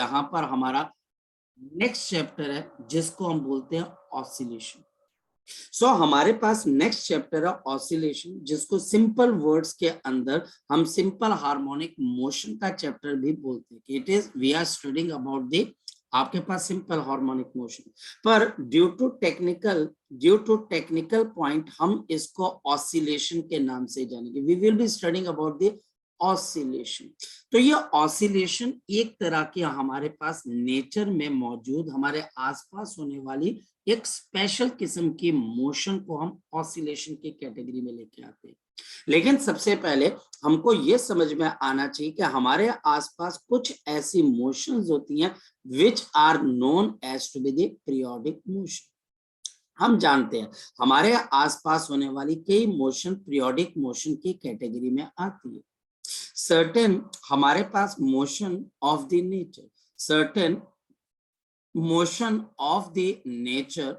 यहाँ पर हमारा नेक्स्ट चैप्टर है जिसको हम बोलते हैं ऑसिलेशन। सो हमारे पास नेक्स्ट चैप्टर है ऑसिलेशन, जिसको सिंपल वर्ड्स के अंदर हम सिंपल हार्मोनिक मोशन का चैप्टर भी बोलते हैं। It is we are studying about the आपके पास सिंपल हार्मोनिक मोशन, पर ड्यू टू टेक्निकल पॉइंट हम इसको ऑसिलेशन के नाम से जानेंगे। We will be studying about the oscillation. तो ये ऑसिलेशन एक तरह की हमारे पास नेचर में मौजूद हमारे आसपास होने वाली एक स्पेशल किस्म की मोशन को हम ऑसिलेशन की कैटेगरी में लेके आते हैं। लेकिन सबसे पहले हमको ये समझ में आना चाहिए कि हमारे आसपास कुछ ऐसी मोशंस होती हैं which are known as to be the periodic motion. हम जानते हैं हमारे आसपास होने वाली कई मोशन पीरियोडिक मोशन की कैटेगरी में आती है। सर्टेन हमारे पास motion of the nature, certain motion of the nature,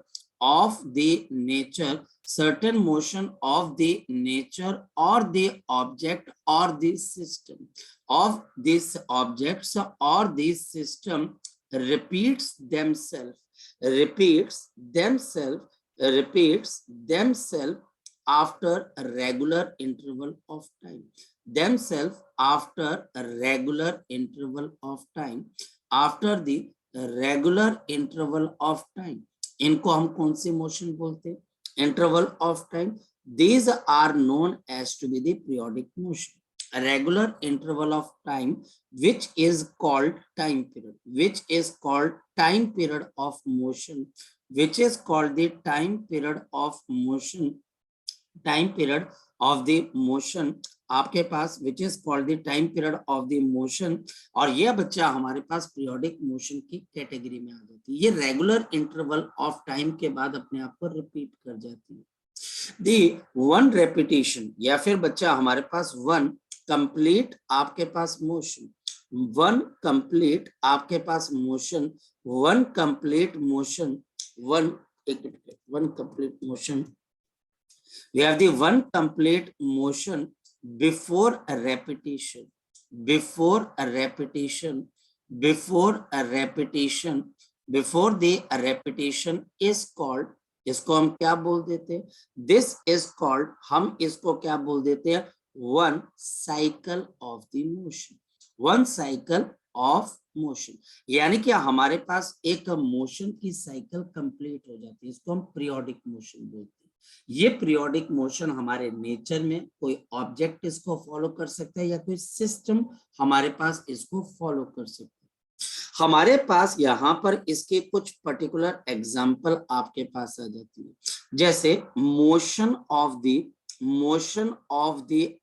certain motion of the nature or the object or the system of these objects or this system repeats themselves after a regular interval of time, after the regular interval of time. इनको हम कौन सी motion बोलते हैं? Interval of time. These are known as to be the periodic motion. Regular interval of time which is called time period, which is called time period of motion, which is called the time period of motion, time period of the motion आपके पास which is called the time period of the motion। और यह बच्चा हमारे पास periodic motion की category में आ जाती है। ये रेगुलर इंटरवल ऑफ टाइम के बाद अपने आप को रिपीट कर जाती है। दी वन रेपिटेशन या फिर बच्चा हमारे पास वन कंप्लीट आपके पास मोशन, वन कंप्लीट आपके पास motion, one complete motion, one complete motion. We have the one complete motion before a repetition, before the repetition is called, इसको हम क्या बोल देते हैं? This is called, हम इसको क्या बोल देते हैं? One cycle of the motion, one cycle of motion. यानी कि हमारे पास एक मोशन की साइकिल कंप्लीट हो जाती है, इसको हम पीरियोडिक मोशन बोलते हैं। ये पीरियोडिक मोशन हमारे नेचर में कोई ऑब्जेक्ट इसको फॉलो कर सकता है या कोई सिस्टम हमारे पास इसको फॉलो कर सकता है। हमारे पास यहाँ पर इसके कुछ पर्टिकुलर एग्जांपल आपके पास आ जाती है, जैसे motion of the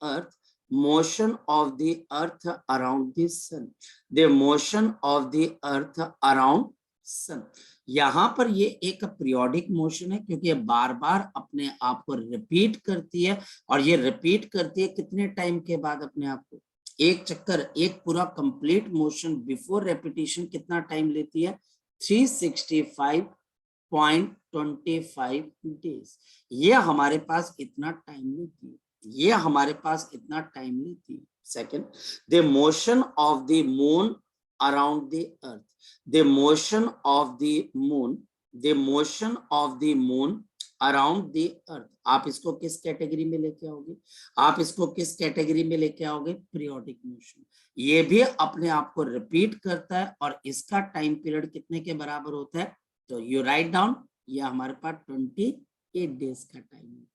earth, motion of the earth around the sun, the motion of the earth around sun। यहाँ पर ये एक पीरियोडिक मोशन है क्योंकि ये बार बार अपने आप को रिपीट करती है, और ये रिपीट करती है कितने टाइम के बाद अपने आप को? एक चक्कर, एक पूरा कंप्लीट मोशन बिफोर रेपिटेशन कितना टाइम लेती है? 365.25 डेज। ये हमारे पास इतना टाइम लेती है, ये हमारे पास इतना टाइम लेती है। Second, the motion of the moon around the earth, the motion of the moon, the motion of the moon around the earth. आप इसको किस कैटेगरी में लेके आओगे? आप इसको किस कैटेगरी में लेके आओगे? Periodic motion. ये भी अपने आप को रिपीट करता है और इसका टाइम पीरियड कितने के बराबर होता है? तो यू राइट डाउन, ये हमारे पास 28 डेज का टाइम होता है।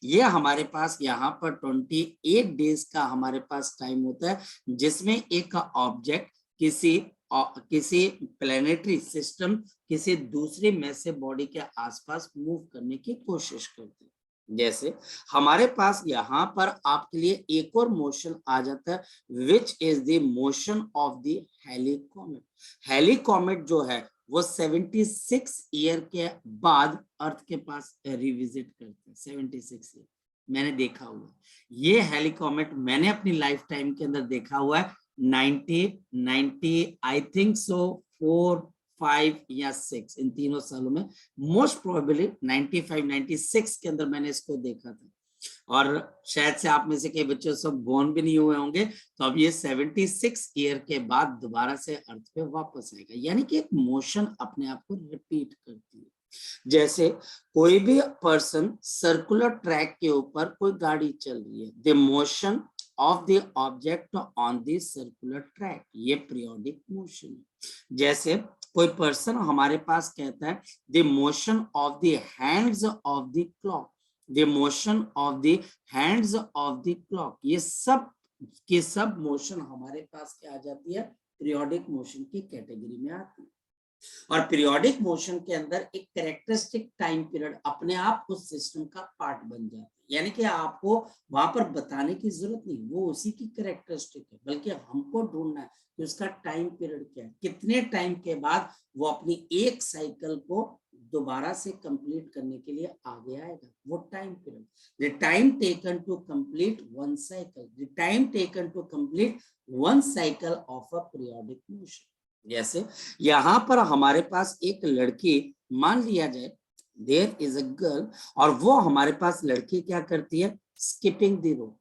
ये हमारे पास यहाँ पर 28 डेज का हमारे पास टाइम होता है, जिसमें एक ऑब्जेक्ट किसी प्लैनेटरी सिस्टम, किसी दूसरी मैसिव बॉडी के आसपास मूव करने की कोशिश करते हैं। जैसे हमारे पास यहाँ पर आपके लिए एक और मोशन आ जाता है which is the motion of the Halley comet. Halley comet जो है वो 76 ईयर के बाद अर्थ के पास रिविजिट करते हैं। 76 ईयर मैंने देखा हुआ है, ये हेलिकॉमेट मैंने अपनी लाइफ टाइम के अंदर देखा हुआ है। 90 आई थिंक सो 4, 5 या 6 इन तीनों सालों में, मोस्ट प्रोबेबली 95, 96 के अंदर मैंने इसको देखा था। और शायद से आप में से कई बच्चे सब बोर्न भी नहीं हुए होंगे, तो अब ये 76 ईयर के बाद दोबारा से अर्थ पे वापस आएगा। यानी कि एक मोशन अपने आप को रिपीट करती है। जैसे कोई भी पर्सन सर्कुलर ट्रैक के ऊपर कोई गाड़ी चल रही है, the motion of the object on the circular track, ये पीरियोडिक मोशन है। जैसे कोई पर्सन हमारे पास कहता है the motion of the hands of the clock, the motion of the hands of the clock, ये सब के सब मोशन हमारे पास क्या आ जाती है, पीरियोडिक मोशन की कैटेगरी में आती है। और पीरियोडिक मोशन के अंदर एक कैरेक्टरिस्टिक टाइम पीरियड अपने आप उस सिस्टम का पार्ट बन जाता है। यानी कि आपको वहां पर बताने की जरूरत नहीं, वो उसी की कैरेक्टरिस्टिक है, बल्कि हमको ढूंढना है कि उसका टाइम पीरियड क्या है, कितने टाइम के बाद वो अपनी एक साइकिल को दोबारा से कंप्लीट करने के लिए आगे आएगा, वो time period. The time taken to complete one cycle, the time taken to complete one cycle of a periodic motion. जैसे यहां पर हमारे पास एक लड़की, मान लिया जाए देयर इज अ गर्ल, और वो हमारे पास लड़की क्या करती है, स्किपिंग द रोप।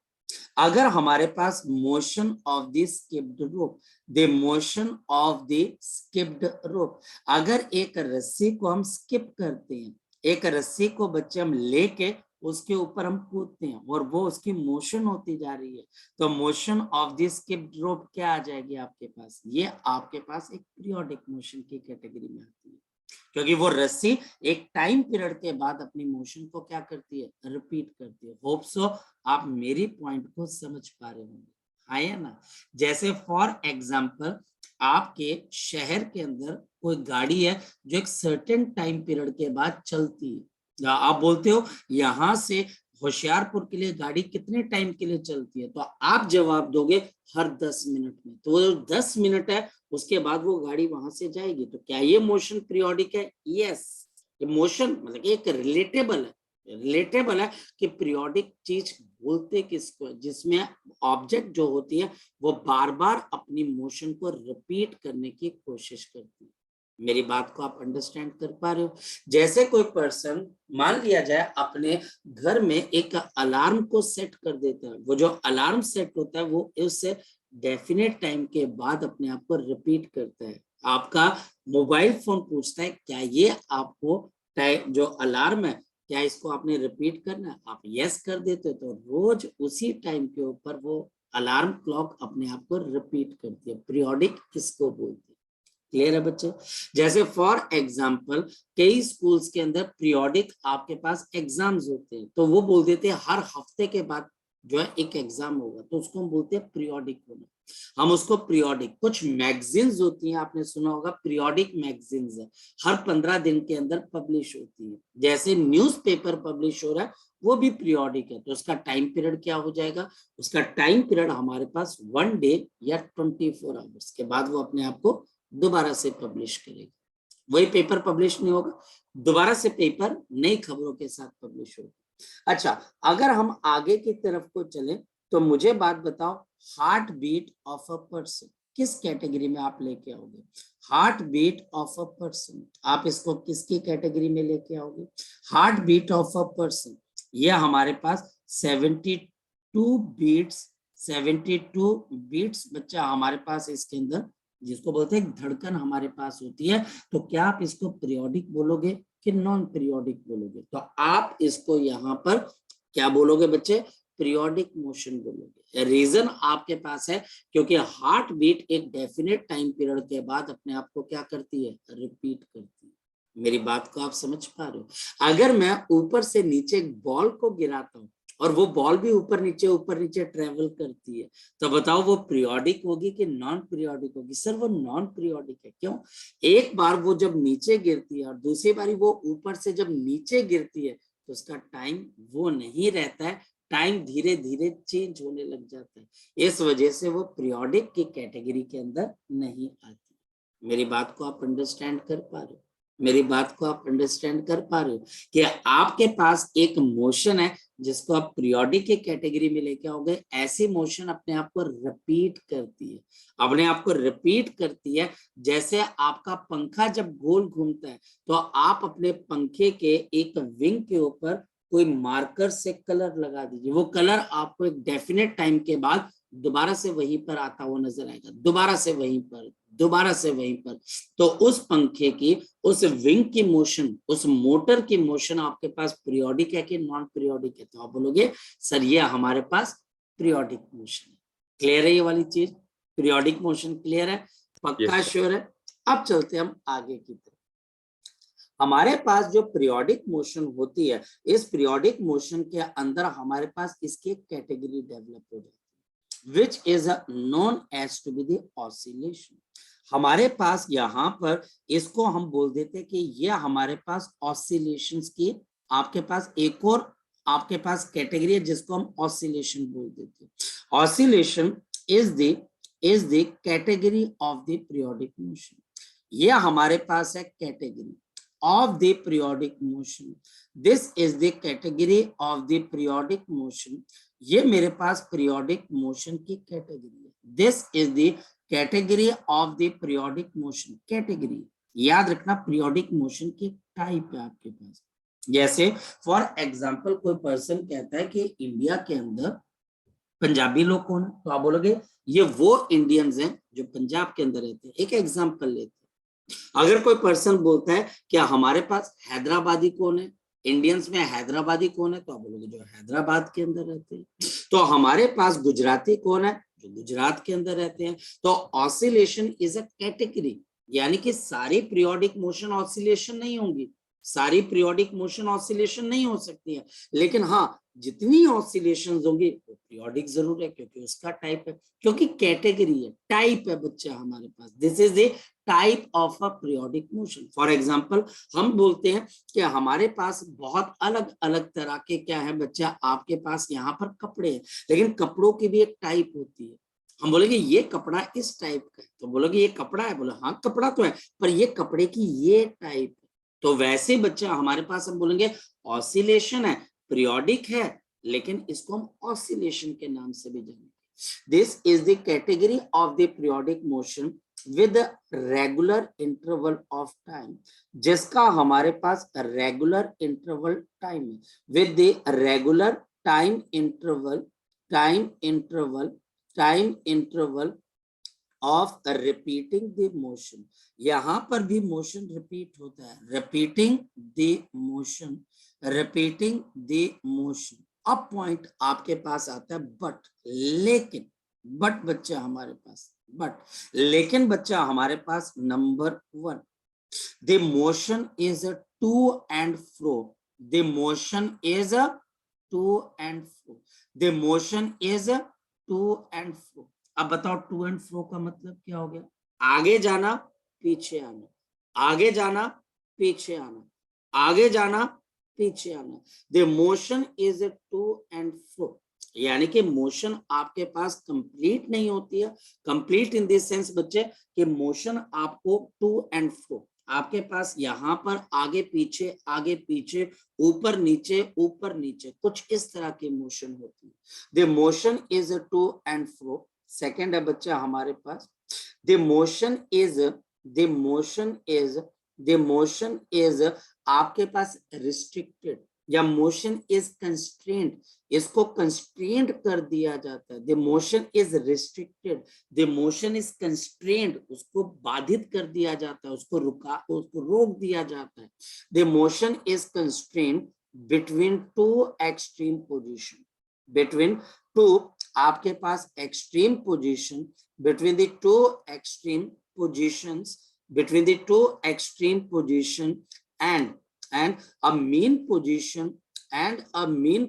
अगर हमारे पास motion of the skipped rope, the motion of the skipped rope, अगर एक रस्सी को हम स्किप करते हैं, एक रस्सी को बच्चे हम लेके उसके ऊपर हम कूदते हैं और वो उसकी मोशन होती जा रही है, तो मोशन ऑफ द स्किप्ड रोप क्या आ जाएगी आपके पास, ये आपके पास एक पीरियोडिक मोशन की कैटेगरी में आती है, क्योंकि वो रस्सी एक टाइम पीरियड के बाद अपनी मोशन को क्या करती है, रिपीट करती है। होप सो आप मेरी पॉइंट को समझ पा रहे होंगे, हाँ या ना। जैसे फॉर एग्जांपल आपके शहर के अंदर कोई गाड़ी है जो एक सर्टेन टाइम पीरियड के बाद चलती है, या आप बोलते हो यहाँ से होशियारपुर के लिए गाड़ी कितने टाइम के लिए चलती है, तो आप जवाब दोगे हर 10 मिनट में, तो वो 10 मिनट है उसके बाद वो गाड़ी वहां से जाएगी। तो क्या ये मोशन पीरियोडिक है? यस, ये मोशन मतलब एक रिलेटेबल है, रिलेटेबल है कि पीरियोडिक चीज बोलते किसको है, जिसमें ऑब्जेक्ट जो होती है वो बार बार अपनी मोशन को रिपीट करने की कोशिश करती है। मेरी बात को आप अंडरस्टैंड कर पा रहे हो। जैसे कोई पर्सन मान लिया जाए अपने घर में एक अलार्म को सेट कर देता है, वो जो अलार्म सेट होता है वो उससे डेफिनेट टाइम के बाद अपने आप को रिपीट करता है। आपका मोबाइल फोन पूछता है क्या ये आपको टाइम जो अलार्म है क्या इसको आपने रिपीट करना है, आप यस कर देते हो तो रोज उसी टाइम के ऊपर वो अलार्म क्लॉक अपने आप को रिपीट करती है। पीरियोडिक किसको बोलते हैं? क्लियर है बच्चे? जैसे फॉर एग्जाम्पल कई स्कूल्स के अंदर पीरियोडिक आपके पास एग्जाम्स होते हैं, तो वो बोल देते हैं हर हफ्ते के बाद जो है एक एग्जाम होगा, तो उसको हम बोलते हैं पीरियोडिक होना। हम उसको पीरियोडिक, कुछ मैगजीन्स होती हैं, आपने सुना होगा पीरियोडिक मैगजीन्स है, हर 15 दिन के अंदर पब्लिश होती है। जैसे न्यूज़पेपर पब्लिश हो रहा है वो भी पीरियोडिक है, तो उसका टाइम पीरियड क्या हो जाएगा, उसका टाइम पीरियड हमारे पास 1 डे या 24 आवर्स के बाद वो अपने आप को दोबारा से पब्लिश करेगा। वही पेपर पब्लिश नहीं होगा, दोबारा से पेपर नई खबरों के साथ पब्लिश होगा। अच्छा, अगर हम आगे की तरफ को चलें तो मुझे बात बताओ, heart beat of a person किस कैटेगरी में आप लेके आओगे? Heart beat of a person, आप इसको किसकी कैटेगरी में लेके आओगे? Heart beat of a person, ये हमारे पास 72 बीट्स, 72 बीट्स बच्चा हमारे पास इसके अंदर, जिसको बोलते हैं धड़कन हमारे पास होती है। तो क्या आप इसको पीरियोडिक बोलोगे कि नॉन पीरियोडिक बोलोगे? तो आप इसको यहाँ पर क्या बोलोगे बच्चे? पीरियोडिक मोशन बोलोगे। रीजन आपके पास है क्योंकि हार्ट बीट एक डेफिनेट टाइम पीरियड के बाद अपने आप को क्या करती है, रिपीट करती है। मेरी बात को आप समझ पा रहे हो? अगर मैं ऊपर से नीचे एक बॉल को गिराता हूँ और वो बॉल भी ऊपर नीचे ट्रेवल करती है, तो बताओ वो पीरियोडिक होगी कि नॉन पीरियोडिक होगी? सर वो नॉन पीरियोडिक है। क्यों? एक बार वो जब नीचे गिरती है और दूसरी बारी वो ऊपर से जब नीचे गिरती है तो उसका टाइम वो नहीं रहता है, टाइम धीरे धीरे चेंज होने लग जाता है, इस वजह से वो पीरियोडिक की कैटेगरी के अंदर नहीं आती। मेरी बात को आप अंडरस्टैंड कर पा रहे हो? मेरी बात को आप अंडरस्टैंड कर पा रहे हो कि आपके पास एक मोशन है जिसको आप पीरियोडिक के कैटेगरी में लेके आओगे, ऐसी मोशन अपने आप को रिपीट करती है, अपने आप को रिपीट करती है। जैसे आपका पंखा जब गोल घूमता है तो आप अपने पंखे के एक विंग के ऊपर कोई मार्कर से कलर लगा दीजिए, वो कलर आपको एक डेफिनेट टाइम के बाद दोबारा से वहीं पर आता हुआ नजर आएगा, दोबारा से वहीं पर, दोबारा से वहीं पर। तो उस पंखे की, उस विंग की मोशन, उस मोटर की मोशन आपके पास पीरियोडिक है कि नॉन पीरियोडिक है? तो आप बोलोगे सर ये हमारे पास पीरियोडिक मोशन है। क्लियर है ये वाली चीज? पीरियोडिक मोशन क्लियर है? पक्का श्योर है? अब चलते हम आगे की तरफ। हमारे पास जो पीरियोडिक मोशन होती है, इस पीरियोडिक मोशन के अंदर हमारे पास इसकी कैटेगरी डेवलप हो जाती है, which is known as to be the oscillation. हमारे पास यहाँ पर इसको हम बोल देते हैं कि ये हमारे पास ऑसिलेशंस की, आपके पास एक और आपके पास कैटेगरी है जिसको हम ऑसिलेशन बोल देते हैं। Oscillation is the category of the periodic motion. ये हमारे पास है category of the periodic motion. This is the category of the periodic motion. ये मेरे पास periodic motion की कैटेगरी है। This is the category of the periodic motion. Category याद रखना, periodic motion की टाइप है आपके पास। जैसे फॉर एग्जाम्पल कोई पर्सन कहता है कि इंडिया के अंदर पंजाबी लोग कौन है, तो आप बोलोगे ये वो इंडियंस हैं जो पंजाब के अंदर रहते हैं। एक एग्जाम्पल लेते हैं, अगर कोई पर्सन बोलता है क्या हमारे पास हैदराबादी कौन है, इंडियंस में हैदराबादी कौन है, तो आप बोलोगे जो हैदराबाद के अंदर रहते हैं। तो हमारे पास गुजराती कौन है, जो गुजरात के अंदर रहते हैं। तो ऑसिलेशन इज अ कैटेगरी, यानी कि सारी पीरियोडिक मोशन ऑसिलेशन नहीं होंगी, सारी पीरियोडिक मोशन ऑसिलेशन नहीं हो सकती है, लेकिन हाँ जितनी ऑसिलेशंस होंगी वो पीरियोडिक जरूर है, क्योंकि उसका टाइप है, क्योंकि कैटेगरी है, टाइप है बच्चा हमारे पास। This is a type of a periodic motion. For example हम बोलते हैं कि हमारे पास बहुत अलग अलग तरह के क्या है बच्चा, आपके पास यहाँ पर कपड़े हैं, लेकिन कपड़ों की भी एक टाइप होती है। हम बोलेंगे ये कपड़ा इस टाइप का है, तो बोलोगे ये कपड़ा है, बोले हाँ कपड़ा तो है, पर ये कपड़े की ये टाइप है। तो वैसे बच्चा हमारे पास हम बोलेंगे ऑसिलेशन है, पीरियोडिक है, लेकिन इसको हम ऑसिलेशन के नाम से भी जानेंगे। This is the category of the periodic motion with regular interval of time, जिसका हमारे पास रेगुलर इंटरवल टाइम है, with the regular time interval of repeating the motion. यहां पर भी मोशन रिपीट होता है, रिपीटिंग द मोशन। अब पॉइंट आपके पास आता है बट, लेकिन बच्चा हमारे पास लेकिन बच्चा हमारे पास number 1, the motion is a to and fro, the motion is a to and fro, the motion is a to and fro. अब बताओ टू एंड फ्रो का मतलब क्या हो गया? आगे जाना पीछे आना, आगे जाना पीछे आना, आगे जाना पीछे आना। The motion is to and fro, यानी कि मोशन आपके पास कंप्लीट नहीं होती है। कंप्लीट इन दिस सेंस बच्चे कि मोशन आपको टू एंड फ्रो, आपके पास यहाँ पर आगे पीछे ऊपर नीचे कुछ इस तरह की मोशन होती है। The motion is to and fro. Second है बच्चा हमारे पास द मोशन इज आपके पास रिस्ट्रिक्टेड या मोशन इज कंस्ट्रेंड, इसको कंस्ट्रेंड कर दिया जाता है। The motion is restricted, the motion is constrained, उसको बाधित कर दिया जाता है, उसको रोक दिया जाता है। The motion is constrained between two extreme position, between two आपके पास extreme position, between the two extreme positions and a mean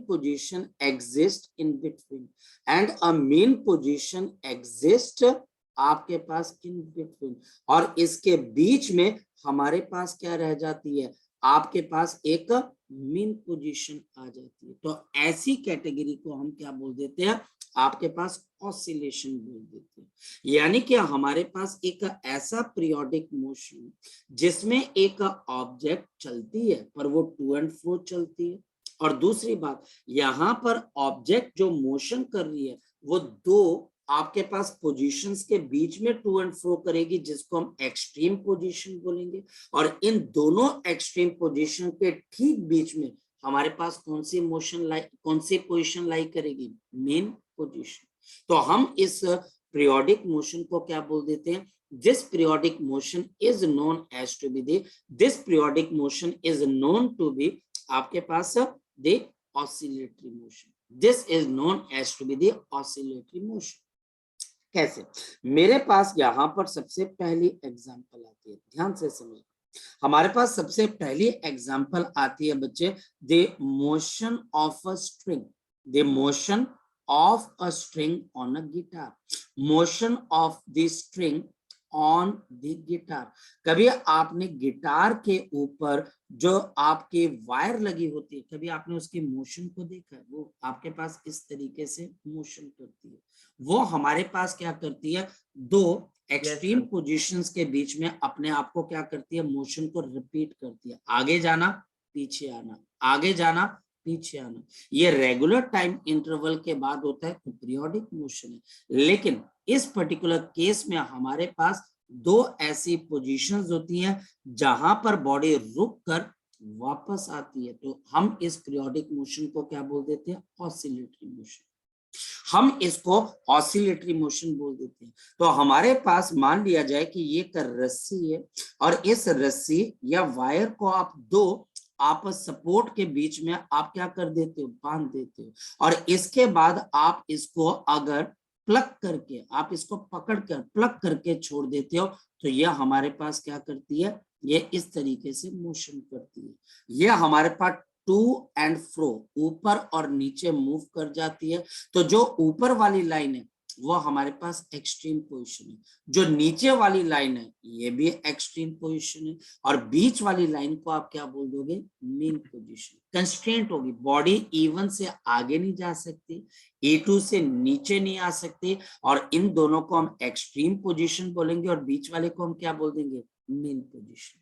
position exists in between, and a mean position exists आपके पास in between, और इसके बीच में हमारे पास क्या रह जाती है, आपके पास एक मीन पोजीशन आ जाती है। तो ऐसी कैटेगरी को हम क्या बोल देते हैं, आपके पास ऑसिलेशन बोल देते हैं। यानी कि हमारे पास एक ऐसा पीरियोडिक मोशन जिसमें एक ऑब्जेक्ट चलती है पर वो टू एंड फ्रो चलती है, और दूसरी बात यहाँ पर ऑब्जेक्ट जो मोशन कर रही है वो दो आपके पास पोजीशंस के बीच में टू एंड फ्रो करेगी, जिसको हम एक्सट्रीम पोजीशन बोलेंगे, और इन दोनों एक्सट्रीम पोजीशन के ठीक बीच में हमारे पास कौन सी पोजीशन लाई करेगी, मेन पोजीशन। तो हम इस पीरियोडिक मोशन को क्या बोल देते हैं, this periodic motion is known as to be this periodic motion is known to be आपके पास the oscillatory motion, this is known as to be the oscillatory motion. कैसे, मेरे पास यहाँ पर सबसे पहली एग्जांपल आती है, ध्यान से समझो, हमारे पास सबसे पहली एग्जांपल आती है बच्चे, the motion of a string, the motion of a string on a guitar, motion of the string on the guitar. कभी आपने गिटार के ऊपर जो आपके वायर लगी होती है, कभी आपने उसके मोशन को देखा है, वो आपके पास इस तरीके से मोशन करती है। वो हमारे पास क्या करती है, दो एक्सट्रीम पोजीशंस के बीच में अपने आप को क्या करती है, मोशन को रिपीट करती है, आगे जाना पीछे आना, आगे जाना पीछे आना। ये रेगुलर टाइम इंटरवल के बाद होता है तो पीरियोडिक मोशन है। लेकिन इस पर्टिकुलर केस में हमारे पास दो ऐसी पोजीशंस होती हैं जहां पर बॉडी रुक कर वापस आती है, तो हम इस पीरियोडिक मोशन को क्या बोल देते हैं, ऑसिलेटरी मोशन। हम इसको ऑसिलेटरी मोशन बोल देते हैं। तो हमारे पास मान लिया जाए कि ये एक रस्सी है और इस रस्सी या वायर को आप दो आप सपोर्ट के बीच में आप क्या कर देते हो, बांध देते हो, और इसके बाद आप इसको अगर प्लग करके आप इसको पकड़ कर प्लग करके छोड़ देते हो तो ये हमारे पास क्या करती है, ये इस तरीके से मोशन करती है। ये हमारे पास टू एंड फ्रो, ऊपर और नीचे मूव कर जाती है। तो जो ऊपर वाली लाइन है वो हमारे पास एक्सट्रीम पोजीशन है, जो नीचे वाली लाइन है ये भी एक्सट्रीम पोजीशन है, और बीच वाली लाइन को आप क्या बोल दोगे, मेन पोजीशन। कंस्ट्रेंट होगी, बॉडी E1 से आगे नहीं जा सकती, E2 से नीचे नहीं आ सकती, और इन दोनों को हम एक्सट्रीम पोजीशन बोलेंगे और बीच वाले को हम क्या बोल देंगे, मेन पोजीशन।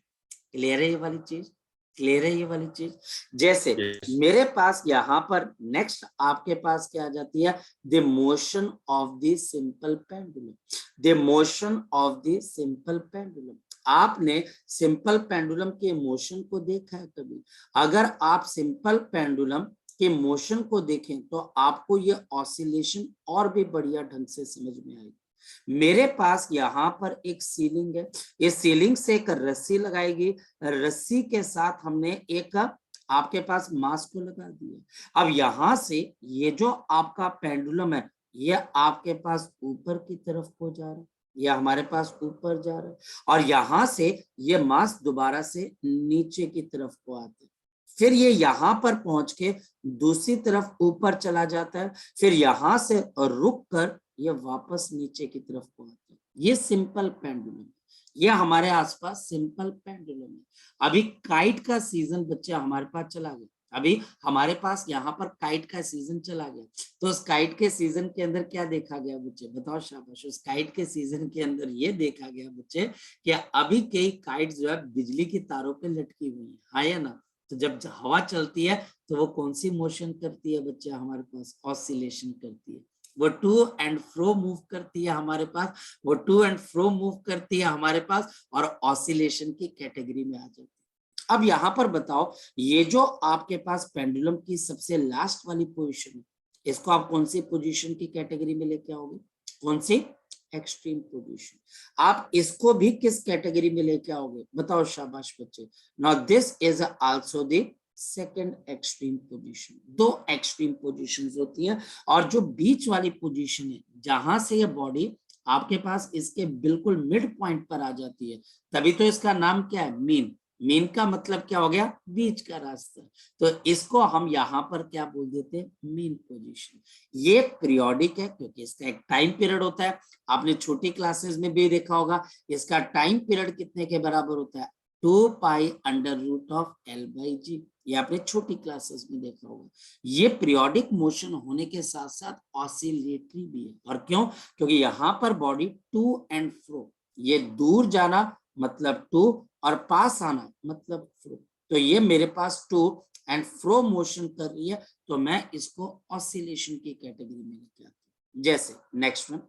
क्लियर है ये वाली चीज, क्लियर है ये वाली चीज। जैसे मेरे पास यहाँ पर नेक्स्ट आपके पास क्या आ जाती है, the motion of the simple pendulum, the motion of the simple pendulum. आपने सिंपल पेंडुलम के मोशन को देखा है कभी? अगर आप सिंपल पेंडुलम के मोशन को देखें तो आपको ये ऑसिलेशन और भी बढ़िया ढंग से समझ में आएगी। मेरे पास यहाँ पर एक सीलिंग है, इस सीलिंग से एक रस्सी लगाएगी, रस्सी के साथ हमने एक आपके पास मास को लगा दिया। अब यहाँ से ये जो आपका पेंडुलम है ये आपके पास ऊपर की तरफ को जा रहा है, ये हमारे पास ऊपर जा रहा है, और यहाँ से ये मास दोबारा से नीचे की तरफ को आता है, फिर ये यहाँ पर पहुंच के दूसरी तरफ ऊपर चला जाता है, फिर यहाँ से रुक कर ये वापस नीचे की तरफ को आता है। ये सिंपल पेंडुलम, ये हमारे आसपास सिंपल पेंडुलम है। अभी काइट का सीजन बच्चे हमारे पास चला गया, अभी हमारे पास यहाँ पर काइट का सीजन चला गया, तो उस काइट के सीजन के अंदर क्या देखा गया बच्चे, बताओ शाबाश। उस काइट के सीजन के अंदर ये देखा गया बच्चे कि अभी कई काइट जो है बिजली की तारों पे लटकी हुई है, हाँ या ना? तो जब हवा चलती है तो वो कौन सी मोशन करती है बच्चे, हमारे पास ऑसिलेशन करती है, वो टू एंड फ्रो मूव करती है हमारे पास, वो टू एंड फ्रो मूव करती है हमारे पास और ऑसिलेशन की कैटेगरी में आ जाती है। अब यहाँ पर बताओ, ये जो आपके पास पेंडुलम की सबसे लास्ट वाली पोजीशन है, इसको आप कौन सी पोजीशन की कैटेगरी में लेके आओगे, कौन सी, एक्सट्रीम पोजीशन। आप इसको भी किस कैटेगरी में लेके आओगे, बताओ शाबाश बच्चे। Now this is also the second extreme position. दो एक्सट्रीम पोजीशंस होती है, और जो बीच वाली पोजीशन है जहां से ये बॉडी आपके पास इसके बिल्कुल मिड पॉइंट पर आ जाती है, तभी तो इसका नाम क्या है, मीन। मीन का मतलब क्या हो गया, बीच का रास्ता। तो इसको हम यहाँ पर क्या बोल देते हैं, मीन पोजीशन। ये पीरियोडिक है क्योंकि इसका एक टाइम पीरियड होता है, आपने छोटी क्लासेस में भी देखा होगा, इसका टाइम पीरियड कितने के बराबर होता है, 2π√L/g, ये आपने छोटी क्लासेस में देखा होगा। ये पीरियोडिक मोशन होने के साथ साथ ऑसिलेटरी भी है, और क्यों, क्योंकि यहाँ पर बॉडी टू एंड फ्रो, ये दूर जाना मतलब टू और पास आना मतलब फ्रो, तो ये मेरे पास टू एंड फ्रो मोशन कर रही है, तो मैं इसको ऑसिलेशन की कैटेगरी में लेके आता हूँ। जैसे नेक्स्ट वन,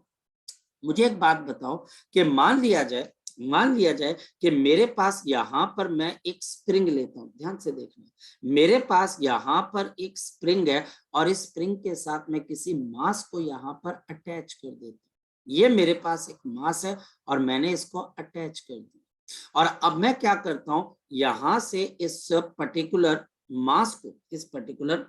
मुझे एक बात बताओ कि मान लिया जाए मान लिया जाए कि मेरे पास यहाँ पर मैं एक स्प्रिंग लेता हूं, ध्यान से देखना, मेरे पास यहाँ पर एक स्प्रिंग है और इस स्प्रिंग के साथ मैं किसी मास को यहाँ पर अटैच कर देता हूँ। ये मेरे पास एक मास है और मैंने इसको अटैच कर दिया और अब मैं क्या करता हूं, यहां से इस पर्टिकुलर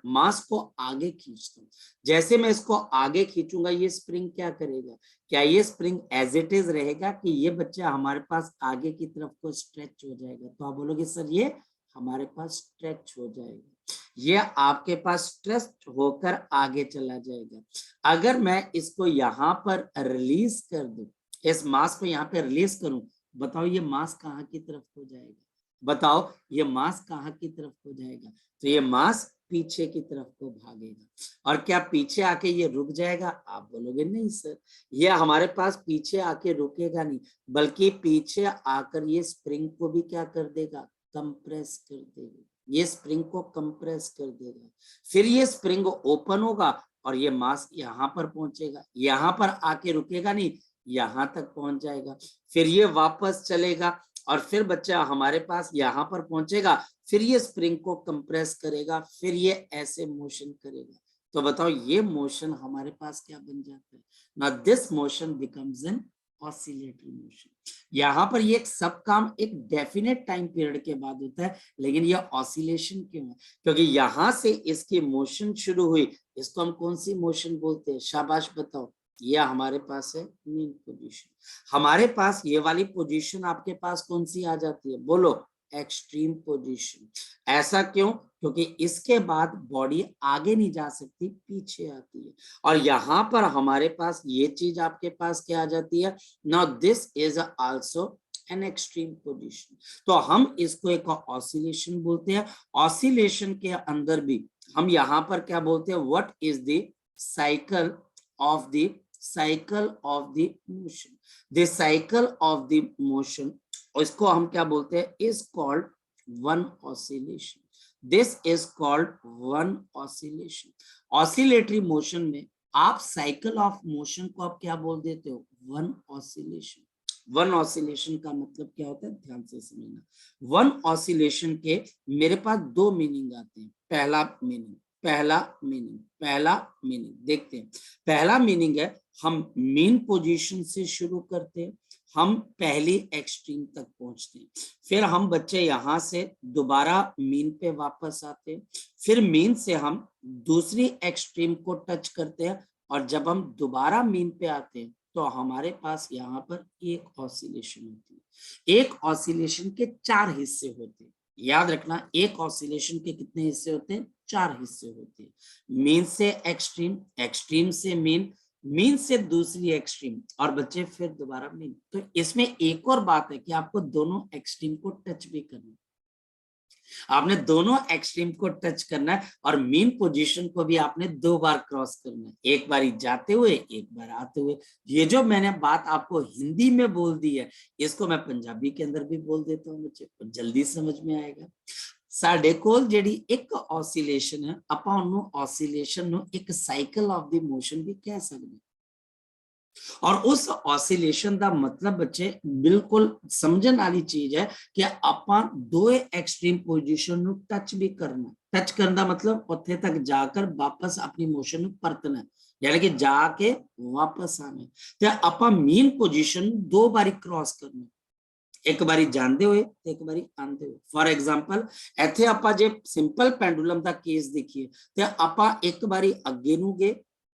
मास को आगे खींचता हूं। जैसे मैं इसको आगे खींचूंगा ये स्प्रिंग क्या करेगा, क्या ये स्प्रिंग एज इट इज रहेगा कि ये बच्चा हमारे पास आगे की तरफ को स्ट्रेच हो जाएगा? तो आप बोलोगे सर ये हमारे पास स्ट्रेच हो जाएगा, ये आपके पास स्ट्रेच होकर आगे चला जाएगा। अगर मैं इसको यहाँ पर रिलीज कर दूं, इस मास को यहाँ पे रिलीज करूं, बताओ ये मास कहाँ की तरफ हो जाएगा? बताओ ये मास कहाँ की तरफ हो जाएगा? तो ये मास पीछे की तरफ को भागेगा। और क्या पीछे आके ये रुक जाएगा? आप बोलोगे नहीं सर, ये हमारे पास पीछे आके रुकेगा नहीं, बल्कि पीछे आकर ये स्प्रिंग को भी क्या कर देगा, कंप्रेस कर देगा, ये स्प्रिंग को कंप्रेस कर देगा। फिर ये स्प्रिंग ओपन होगा और ये मास यहाँ पर पहुंचेगा, यहाँ पर आके रुकेगा नहीं, यहाँ तक पहुंच जाएगा। फिर ये वापस चलेगा और फिर बच्चा हमारे पास यहाँ पर पहुंचेगा, फिर ये स्प्रिंग को कंप्रेस करेगा, फिर ये ऐसे मोशन करेगा। तो बताओ ये मोशन हमारे पास क्या बन जाता है? ना this motion becomes N oscillatory motion. यहाँ पर ये सब काम एक डेफिनेट टाइम पीरियड के बाद होता है, लेकिन ये ऑसिलेशन क्यों है? क्योंकि यहाँ से इसकी मोशन शुरू हुई, इसको हम कौन सी मोशन बोलते हैं? शाबाश बताओ। ये हमारे पास है मीन पोजीशन। हमारे पास ये वाली पोजीशन आपके पास कौन सी आ जाती है? बोलो, एक्सट्रीम पोजीशन। ऐसा क्यों? क्योंकि इसके बाद बॉडी आगे नहीं जा सकती, पीछे आती है। और यहाँ पर हमारे पास ये चीज आपके पास क्या आ जाती है? Now this is also an extreme position. तो हम इसको एक ऑसिलेशन बोलते हैं। ऑसिलेशन के अंदर भी हम यहाँ पर क्या बोलते हैं? What is the cycle of the motion? The cycle of the motion, इसको हम क्या बोलते हैं? Is called one oscillation. This is called one oscillation. Oscillatory motion में आप साइकिल ऑफ मोशन को आप क्या बोल देते हो? One oscillation. वन ऑसिलेशन का मतलब क्या होता है? ध्यान से समझना। वन ऑसिलेशन के मेरे पास दो मीनिंग आते हैं। पहला मीनिंग देखते हैं। पहला मीनिंग है हम मीन पोजीशन से शुरू करते हैं, हम पहली एक्सट्रीम तक पहुंचते हैं, फिर हम बच्चे यहां से दोबारा मीन पे वापस आते हैं, फिर मीन से हम दूसरी एक्सट्रीम को टच करते हैं और जब हम दोबारा मीन पे आते हैं तो हमारे पास यहाँ पर एक ऑसिलेशन होती है। एक ऑसिलेशन के चार हिस्से होते हैं। याद रखना, एक ऑसिलेशन के कितने हिस्से होते हैं? चार हिस्से होते हैं। मीन से एक्सट्रीम, एक्सट्रीम से मीन, मीन से दूसरी एक्सट्रीम और बच्चे फिर दोबारा मीन। तो इसमें एक और बात है कि आपको दोनों एक्सट्रीम को टच भी करना है। आपने दोनों एक्सट्रीम को टच करना है और मीन पोजीशन को भी आपने दो बार क्रॉस करना है, एक बार जाते हुए, एक बार आते हुए। ये जो मैंने बात आपको हिंदी में बोल दी है, इसको मैं पंजाबी के अंदर भी बोल देता हूँ, बच्चे को जल्दी समझ में आएगा। ਸਾਡੇ ਕੋਲ ਜਿਹੜੀ ਇੱਕ ऑसिलेशन है, ਆਪਾਂ ਉਹਨੂੰ ऑसिलेशन ਨੂੰ ਇੱਕ साइकिल ऑफ द मोशन भी कह सकते हैं। और उस ऑसिलेशन का मतलब बच्चे बिल्कुल समझने वाली चीज है कि ਆਪਾਂ दो एक्सट्रीम पोजीशन ਨੂੰ टच भी करना। टच करने का मतलब ਉੱਥੇ तक जाकर वापस अपनी मोशन ਨੂੰ परतना, यानी कि जाके वापस आना। ਤੇ ਆਪਾਂ मीन पोजीशन दो बारी क्रॉस करना, एक बारी जाते हुए, एक बारी आते हुए। फॉर एग्जाम्पल इत्थे आपां जे सिंपल पेंडुलम का केस देखिए ते आपां एक बारी अगे नूं गए,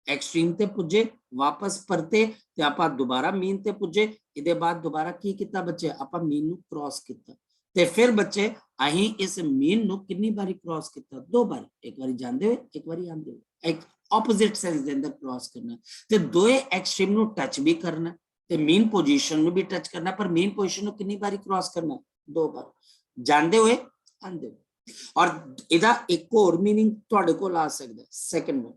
एक्सट्रीम ते पुजे, वापस परते ते आपां दोबारा मीन ते पुजे, इहदे बाद दोबारा की कीता बच्चे? आपां मीन नूं क्रॉस कीता ते फिर बच्चे अहीं इस मीन नूं कितनी बारी क्रॉस कीता? दो बारी, एक बारी जाते हुए, एक बारी आते हुए, एक ऑपोजिट सेंस दे अंदर क्रॉस करना ते दोए एक्सट्रीम नूं टच भी करना ते मीन पोजीशन ਨੂੰ भी टच करना, पर मीन पोजीशन ਨੂੰ कितनी बारी क्रॉस करना? दो बार, जाते हुए, आते हुए। और इहदा एक और मीनिंग तुहाडे कोल आ सकदा है। सेकंड में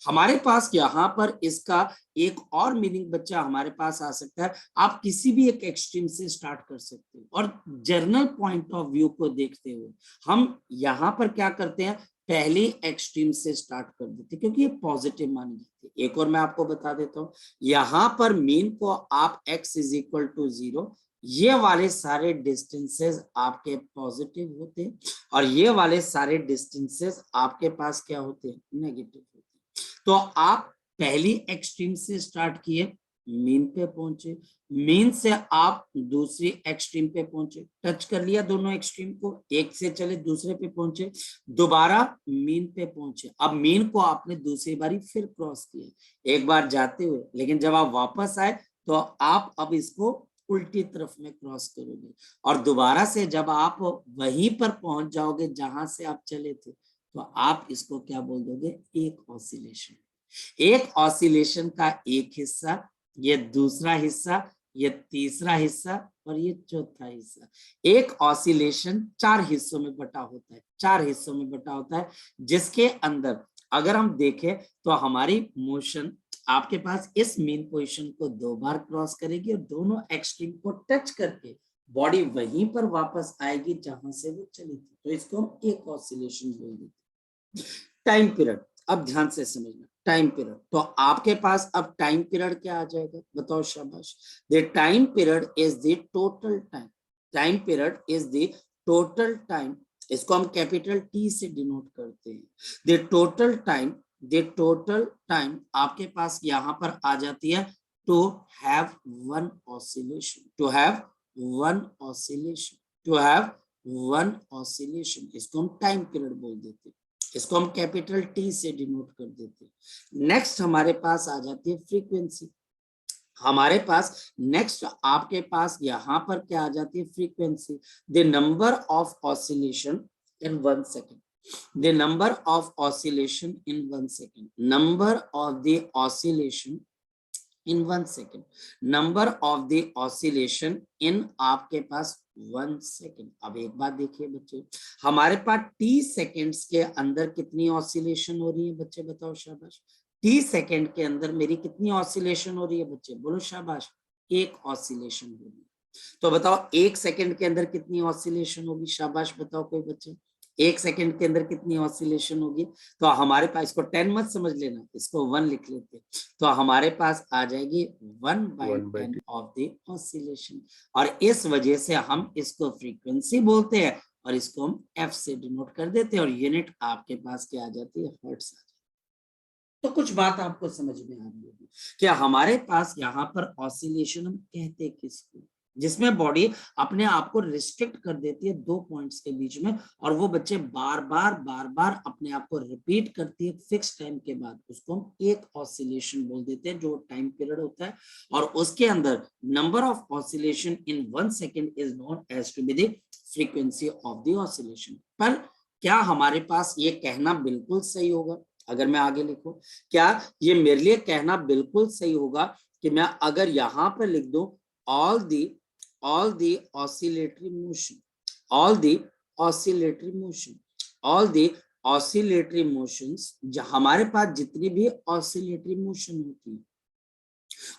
हमारे पास यहाँ पर इसका एक और मीनिंग बच्चा हमारे पास आ सकता है। आप किसी भी एक एक्सट्रीम से स्टार्ट कर सकते हो और जर्नल पॉइंट ऑफ व्यू को देखते हुए हम यहाँ पर क्या करते हैं? पहली एक्सट्रीम से स्टार्ट कर देते क्योंकि ये पॉजिटिव मानी जाती है। एक और मैं आपको बता देता हूं, यहां पर मीन को आप x इज इक्वल टू 0, ये वाले सारे डिस्टेंसेस आपके पॉजिटिव होते हैं और ये वाले सारे डिस्टेंसेस आपके पास क्या होते हैं, नेगेटिव होते हैं। तो आप पहली एक्सट्रीम से स्टार्ट किए, मीन पे पहुंचे, मीन से आप दूसरी एक्सट्रीम पे पहुंचे, टच कर लिया दोनों एक्सट्रीम को, एक से चले दूसरे पे पहुंचे, दोबारा मीन पे पहुंचे। अब मीन को आपने दूसरी बारी फिर क्रॉस किया एक बार जाते हुए, लेकिन जब आप वापस आए तो आप अब इसको उल्टी तरफ में क्रॉस करोगे और दोबारा से जब आप वहीं पर पहुंच जाओगे जहां से आप चले थे, तो आप इसको क्या बोल दोगे, एक ऑसिलेशन। एक ऑसिलेशन का एक हिस्सा, ये दूसरा हिस्सा, ये तीसरा हिस्सा और ये चौथा हिस्सा। एक ऑसिलेशन 4 हिस्सों में बटा होता है, 4 हिस्सों में बटा होता है, जिसके अंदर अगर हम देखें तो हमारी मोशन आपके पास इस मेन पोजीशन को 2 बार क्रॉस करेगी और दोनों एक्सट्रीम को टच करके बॉडी वहीं पर वापस आएगी जहां से वो चली थी। तो इसको हम एक ऑसिलेशन बोल देते हैं। टाइम पीरियड, अब ध्यान से समझना, टाइम पीरियड। तो आपके पास अब टाइम पीरियड क्या आ जाएगा, बताओ शाबाश। The time period is the total time, time period is the total time, इसको हम कैपिटल टी से डिनोट करते हैं। The total time, the total time आपके पास यहां पर आ जाती है to have one oscillation, to have one oscillation, to have one oscillation, इसको हम टाइम पीरियड बोल देते हैं, इसको हम कैपिटल टी से डिनोट कर देते हैं। नेक्स्ट हमारे पास आ जाती है फ्रीक्वेंसी, हमारे पास नेक्स्ट आपके पास यहां पर क्या आ जाती है, frequency, the number of oscillation in 1 second, the number of oscillation in 1 second, number of the oscillation in 1 second, number of the oscillation in आपके पास 1 सेकेंड। अब एक बात देखिए बच्चे, हमारे पास टी सेकेंड्स के अंदर कितनी ऑसिलेशन हो रही है बच्चे, बताओ शाबाश। टी सेकेंड के अंदर मेरी कितनी ऑसिलेशन हो रही है बच्चे, बोलो शाबाश, एक ऑसिलेशन हो रही है। तो बताओ 1 सेकेंड के अंदर कितनी ऑसिलेशन होगी, शाबाश बताओ कोई बच्चे, 1 सेकेंड के अंदर कितनी ऑसिलेशन होगी। तो हमारे पास, इसको 10 मत समझ लेना, इसको 1 लिख लेते, तो हमारे पास आ जाएगी 1/10 ऑफ द ऑसिलेशन, और इस वजह से हम इसको फ्रीक्वेंसी बोलते हैं और इसको हम एफ से डिनोट कर देते हैं, और यूनिट आपके पास क्या आ जाती है, हर्ट्ज आ जाती है। तो कुछ बात आपको समझ में आ रही होगी कि हमारे पास यहाँ पर ऑसिलेशन हम कहते किसको, जिसमें बॉडी अपने आप को रिस्ट्रिक्ट कर देती है 2 पॉइंट्स के बीच में, और वो बच्चे बार बार अपने आप को रिपीट करती है फिक्स टाइम के बाद, उसको हम एक ऑसिलेशन बोल देते हैं, जो टाइम पीरियड होता है। और उसके अंदर number of oscillation in 1 second is known as to be the frequency of the oscillation. पर क्या हमारे पास ये कहना बिल्कुल सही होगा, अगर मैं आगे लिखूं, क्या ये मेरे लिए कहना बिल्कुल सही होगा कि मैं अगर यहां पर लिख दूं all the oscillatory motion, all the oscillatory motion, all the oscillatory motions, हमारे पास जितनी भी oscillatory motion होती है,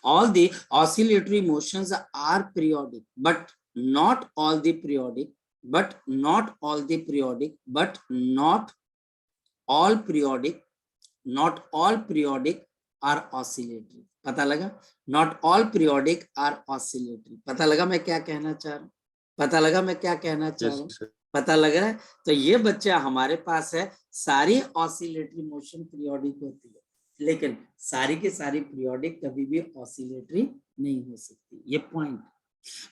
all the oscillatory motions are periodic, but not all the periodic, but not all the periodic, but not all periodic, not all periodic are oscillatory। पता लगा, not all periodic are oscillatory. पता लगा मैं क्या कहना चाह रहा हूँ, पता लगा मैं क्या कहना चाह रहा हूँ, पता लग रहा है। तो ये बच्चा हमारे पास है, सारी ऑसिलेटरी मोशन पीरियोडिक होती है, लेकिन सारी की सारी पीरियोडिक कभी भी ऑसिलेटरी नहीं हो सकती, ये पॉइंट।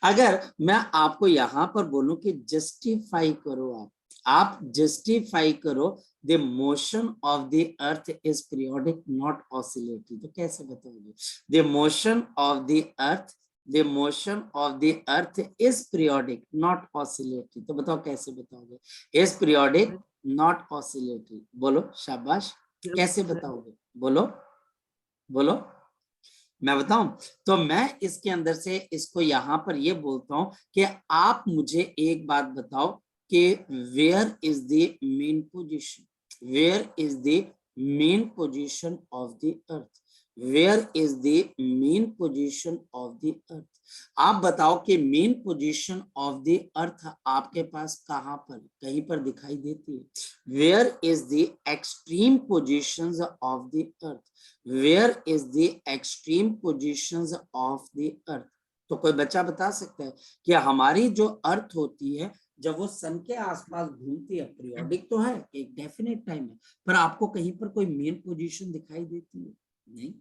अगर मैं आपको यहाँ पर बोलूं कि जस्टिफाई करो, आप जस्टिफाई करो the motion of the earth is periodic not oscillatory, तो कैसे बताओगे, the motion of the earth, the motion of the earth is periodic not oscillatory, तो बताओ कैसे बताओगे, is periodic not oscillatory, बोलो शाबाश, कैसे बताओगे, बोलो बोलो, मैं बताऊं। तो मैं इसके अंदर से इसको यहां पर ये बोलता हूं कि आप मुझे एक बात बताओ कि where is the mean position, where is the main position of the earth, where is the main position of the earth, आप बताओ कि mean position of the earth आपके पास कहां पर, कहीं पर दिखाई देती है? Where is the extreme positions of the earth? Where is the extreme positions of the earth? तो कोई बच्चा बता सकता है कि हमारी जो अर्थ होती है जब वो सन के आसपास घूमती है, पीरियोडिक तो है, एक डेफिनेट टाइम है, पर आपको कहीं पर कोई मेन पोजीशन दिखाई देती है? नहीं।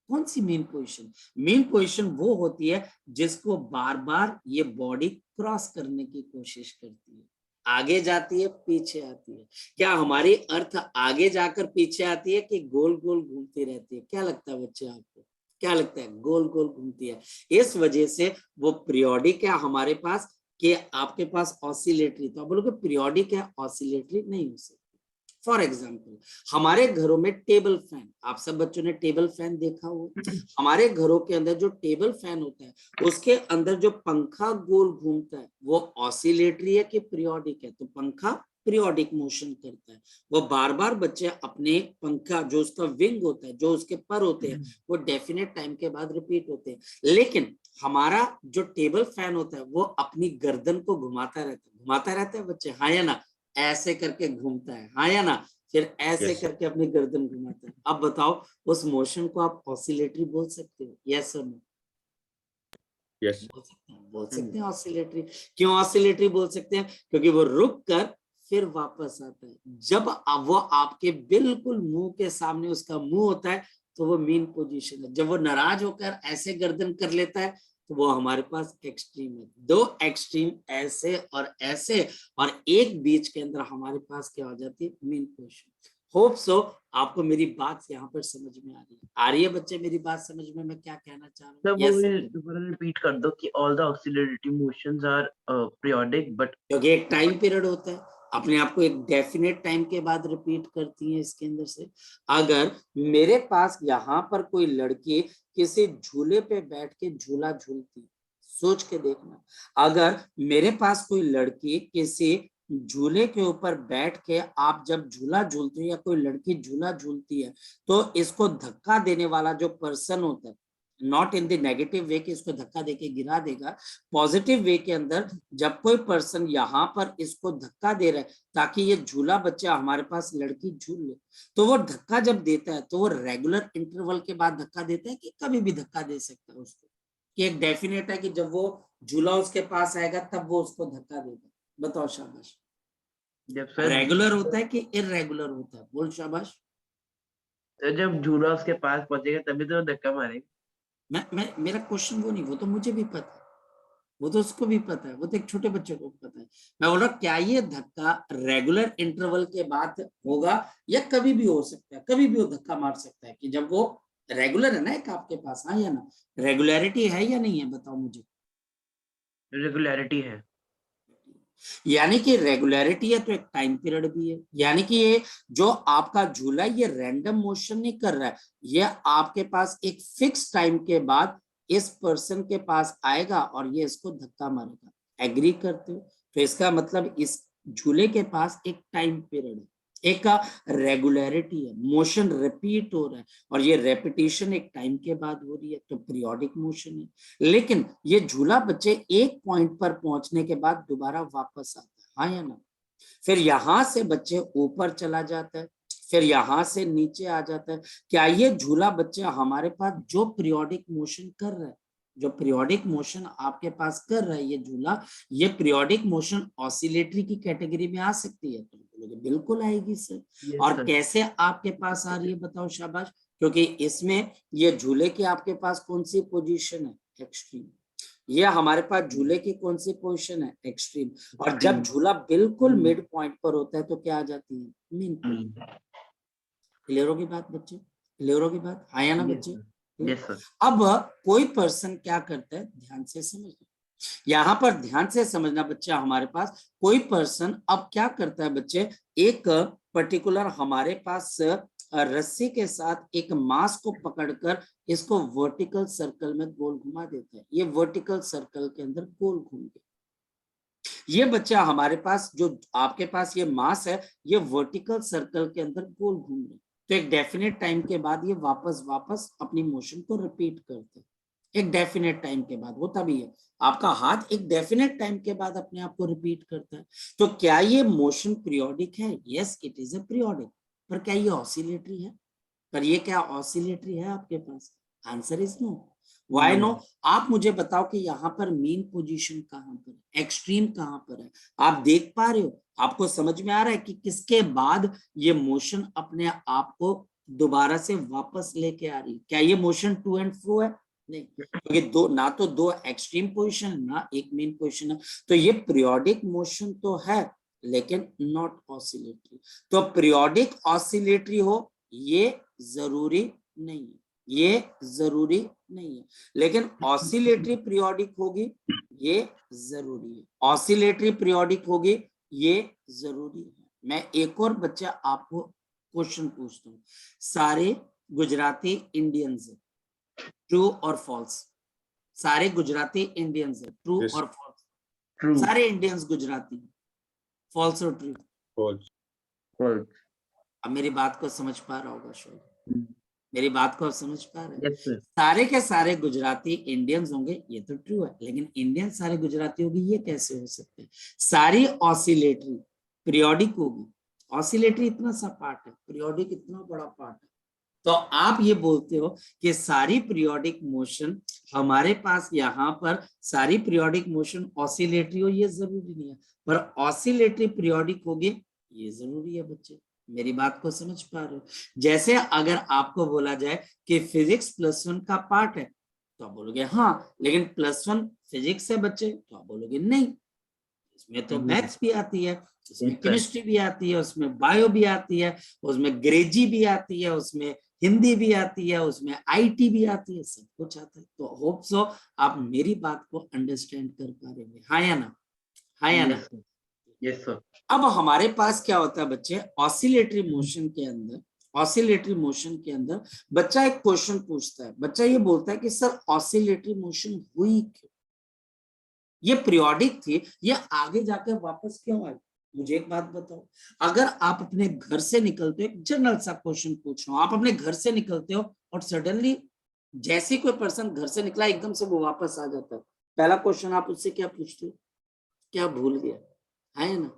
कौन सी मेन पोजीशन? मेन पोजीशन वो होती है जिसको बार बार ये बॉडी क्रॉस करने की कोशिश करती है, आगे जाती है पीछे आती है। क्या हमारी अर्थ आगे जाकर पीछे आती है कि गोल गोल घूमती रहती है? क्या लगता है बच्चे आपको, क्या लगता है? गोल गोल घूमती है। इस वजह से वो पीरियोडिक है हमारे पास, कि आपके पास ऑसिलेटरी। तो आप बोलोगे पीरियोडिक है, ऑसिलेटरी नहीं हो सकती। फॉर एग्जाम्पल, हमारे घरों में टेबल फैन, आप सब बच्चों ने टेबल फैन देखा हो। हमारे घरों के अंदर जो टेबल फैन होता है उसके अंदर जो पंखा गोल घूमता है वो ऑसिलेटरी है कि पीरियोडिक है? तो पंखा पीरियोडिक मोशन करता है। वो बार बार बच्चे अपने पंखा जो उसका विंग होता है, जो उसके पर होते हैं, वो डेफिनेट टाइम के बाद रिपीट होते हैं। लेकिन हमारा जो टेबल फैन होता है वो अपनी गर्दन को घुमाता रहता है बच्चे, हाँ या ना? ऐसे करके घूमता है, हाँ या ना? फिर ऐसे करके अपनी गर्दन घुमाता है। अब बताओ उस मोशन को आप ऑसिलेटरी बोल सकते हो? यस और नो? यस। बोल सकते हैं ऑसिलेटरी। क्यों ऑसिलेटरी बोल सकते हैं? क्योंकि वो रुक कर फिर वापस आता है। जब वो आपके बिल्कुल मुंह के सामने उसका मुंह होता है तो वो मेन पोजीशन है। जब वो नाराज होकर ऐसे गर्दन कर लेता है तो वो हमारे पास एक्सट्रीम है। दो एक्सट्रीम ऐसे और ऐसे, और एक बीच के अंदर हमारे पास क्या हो जाती है? Main position. होप सो आपको मेरी बात यहाँ पर समझ में आ रही है बच्चे? मेरी बात समझ में मैं क्या कहना चाह रहा हूँ? सर वो दोबारा रिपीट कर दो कि all the oscillatory motions are periodic but, क्योंकि एक टाइम पीरियड होता है, अपने आप को एक डेफिनेट टाइम के बाद रिपीट करती है इसके अंदर से। अगर मेरे पास यहाँ पर कोई लड़की किसी झूले पे बैठ के झूला झूलती, सोच के देखना, अगर मेरे पास कोई लड़की किसी झूले के ऊपर बैठ के, आप जब झूला झूलते हो या कोई लड़की झूला झूलती है, तो इसको धक्का देने वाला जो पर्सन होता है, not in the negative way कि इसको धक्का देके गिरा देगा, पॉजिटिव वे के अंदर जब कोई पर्सन यहाँ पर इसको धक्का दे रहा है ताकि ये झूला बच्चा हमारे पास लड़की झूल ले, तो वो धक्का जब देता है तो वो रेगुलर इंटरवल के बाद धक्का देता है कि कभी भी धक्का दे सकता है उसको? कि एक डेफिनेट है कि जब वो झूला उसके पास आएगा तब वो उसको धक्का देगा? बताओ शाबाश। रेगुलर होता है कि इररेगुलर होता है? बोल शाबाश। जब झूला उसके पास पहुंचेगा तभी तो धक्का मारेगा। मैं मेरा क्वेश्चन वो नहीं, वो तो मुझे भी पता है, वो तो उसको भी पता है, वो तो एक छोटे बच्चे को पता है। मैं बोल रहा क्या ये धक्का रेगुलर इंटरवल के बाद होगा या कभी भी हो सकता है? कभी भी वो धक्का मार सकता है कि जब वो रेगुलर है ना एक आपके पास, हाँ या ना? रेगुलरिटी है या नहीं है बताओ मुझे? रेगुलरिटी है। यानी कि रेगुलरिटी है तो एक टाइम पीरियड भी है। यानी कि ये जो आपका झूला ये रैंडम मोशन नहीं कर रहा है, ये आपके पास एक फिक्स टाइम के बाद इस पर्सन के पास आएगा और ये इसको धक्का मारेगा। एग्री करते हो? तो इसका मतलब इस झूले के पास एक टाइम पीरियड है, एक का रेगुलरिटी है, मोशन रिपीट हो रहा है, और ये रेपिटेशन एक टाइम के बाद हो रही है, तो पीरियोडिक मोशन है। लेकिन ये झूला बच्चे एक पॉइंट पर पहुंचने के बाद दोबारा वापस आता है, हाँ या ना? फिर यहां से बच्चे ऊपर चला जाता है, फिर यहां से नीचे आ जाता है। क्या ये झूला बच्चे हमारे पास जो पीरियोडिक मोशन कर रहा है, जो पीरियोडिक मोशन आपके पास कर रहा है ये झूला, ये पीरियोडिक मोशन ऑसिलेटरी की कैटेगरी में आ सकती है? तो बोलोगे बिल्कुल आएगी सर। और कैसे आपके पास आ रही है बताओ शाबाश? क्योंकि इसमें ये झूले की आपके पास कौन सी पोजीशन है? एक्सट्रीम। ये हमारे पास झूले की कौन सी पोजीशन है? एक्सट्रीम। और जब झूला बिल्कुल मिड पॉइंट पर होता है तो क्या आ जाती है? Mean point. क्लियर होगी बात बच्चे? क्लियर होगी बात, हाँ या ना बच्चे? Yes sir. अब कोई पर्सन क्या करता है, ध्यान से समझना, यहाँ पर ध्यान से समझना बच्चा। हमारे पास कोई पर्सन अब क्या करता है बच्चे, एक पर्टिकुलर हमारे पास रस्सी के साथ एक मास को पकड़कर इसको वर्टिकल सर्कल में गोल घुमा देता है। ये वर्टिकल सर्कल के अंदर गोल घूम गया। ये बच्चा हमारे पास जो आपके पास ये मास है, ये वर्टिकल सर्कल के अंदर गोल घूम रहा है। तो एक डेफिनेट टाइम के बाद ये वापस अपनी मोशन को रिपीट करते हैं। एक डेफिनेट टाइम के बाद होता भी है। आपका हाथ एक डेफिनेट टाइम के बाद अपने आप को रिपीट करता है। तो क्या ये मोशन पीरियोडिक है? Yes, it is a periodic. पर क्या ये ऑसिलेटरी है? पर ये क्या ऑसिलेटरी है आपके पास? Answer is no. Why no? आप मुझे बताओ कि यहाँ पर मीन पोजीशन कहाँ पर है, एक्सट्रीम कहाँ पर है? आप देख पा रहे हो? आपको समझ में आ रहा है कि किसके बाद ये मोशन अपने आप को दोबारा से वापस लेके आ रही है? क्या ये मोशन टू एंड फ्रो है? नहीं, क्योंकि दो ना तो दो एक्सट्रीम पोजीशन ना एक मेन पोजीशन है। तो ये पीरियोडिक मोशन तो है लेकिन नॉट ऑसिलेटरी। तो पीरियोडिक ऑसिलेटरी हो ये जरूरी नहीं है, ये जरूरी नहीं है, लेकिन ऑसिलेटरी पीरियोडिक होगी ये जरूरी है। ऑसिलेटरी पीरियोडिक होगी ये जरूरी है। मैं एक और बच्चा आपको क्वेश्चन पूछता हूँ, सारे गुजराती इंडियंस है, ट्रू और फॉल्स? सारे गुजराती इंडियंस है, ट्रू Yes. और फॉल्स? ट्रू, सारे इंडियंस गुजराती, फॉल्स और ट्रू? False. फॉल्स। अब मेरी बात को समझ पा रहा होगा शोर, मेरी बात को आप समझ पा रहे हैं? Yes sir. सारे के सारे गुजराती इंडियंस होंगे ये तो ट्रू है, लेकिन इंडियन सारे गुजराती होगी ये कैसे हो सकते हैं? सारी ऑसिलेटरी पीरियोडिक होगी। ऑसिलेटरी इतना सा पार्ट है, पीरियोडिक इतना बड़ा पार्ट है। तो आप ये बोलते हो कि सारी पीरियोडिक मोशन हमारे पास यहाँ पर सारी पीरियोडिक मोशन ऑसिलेटरी हो ये जरूरी नहीं है, पर ऑसिलेटरी पीरियोडिक होगी ये जरूरी है। बच्चे मेरी बात को समझ पा रहे हो? जैसे अगर आपको बोला जाए कि फिजिक्स +1 का पार्ट है तो आप बोलोगे हाँ, लेकिन +1 फिजिक्स है बच्चे, तो आप बोलोगे नहीं, इसमें तो मैथ्स भी आती है, उसमें केमिस्ट्री भी आती है, उसमें बायो भी आती है, उसमें अंग्रेजी भी आती है, उसमें हिंदी भी आती है, उसमें आईटी भी आती है, सब कुछ आता है। तो होप सो आप मेरी बात को अंडरस्टैंड कर पा रहे हैं, हाँ या ना? हाँ या ना? Yes sir. अब हमारे पास क्या होता है बच्चे, ऑसिलेटरी मोशन के अंदर, ऑसिलेटरी मोशन के अंदर बच्चा एक क्वेश्चन पूछता है। बच्चा ये बोलता है कि सर ऑसिलेटरी मोशन हुई क्यों? ये पीरियोडिक थी, ये आगे जाकर वापस क्यों आई? मुझे एक बात बताओ, अगर आप अपने घर से निकलते हो, एक जनरल सा क्वेश्चन पूछ रहा हूं, आप अपने घर से निकलते हो और सडनली जैसे कोई पर्सन घर से निकला एकदम से वो वापस आ जाता है, पहला क्वेश्चन आप उससे क्या पूछते हो? क्या भूल गया? है ना?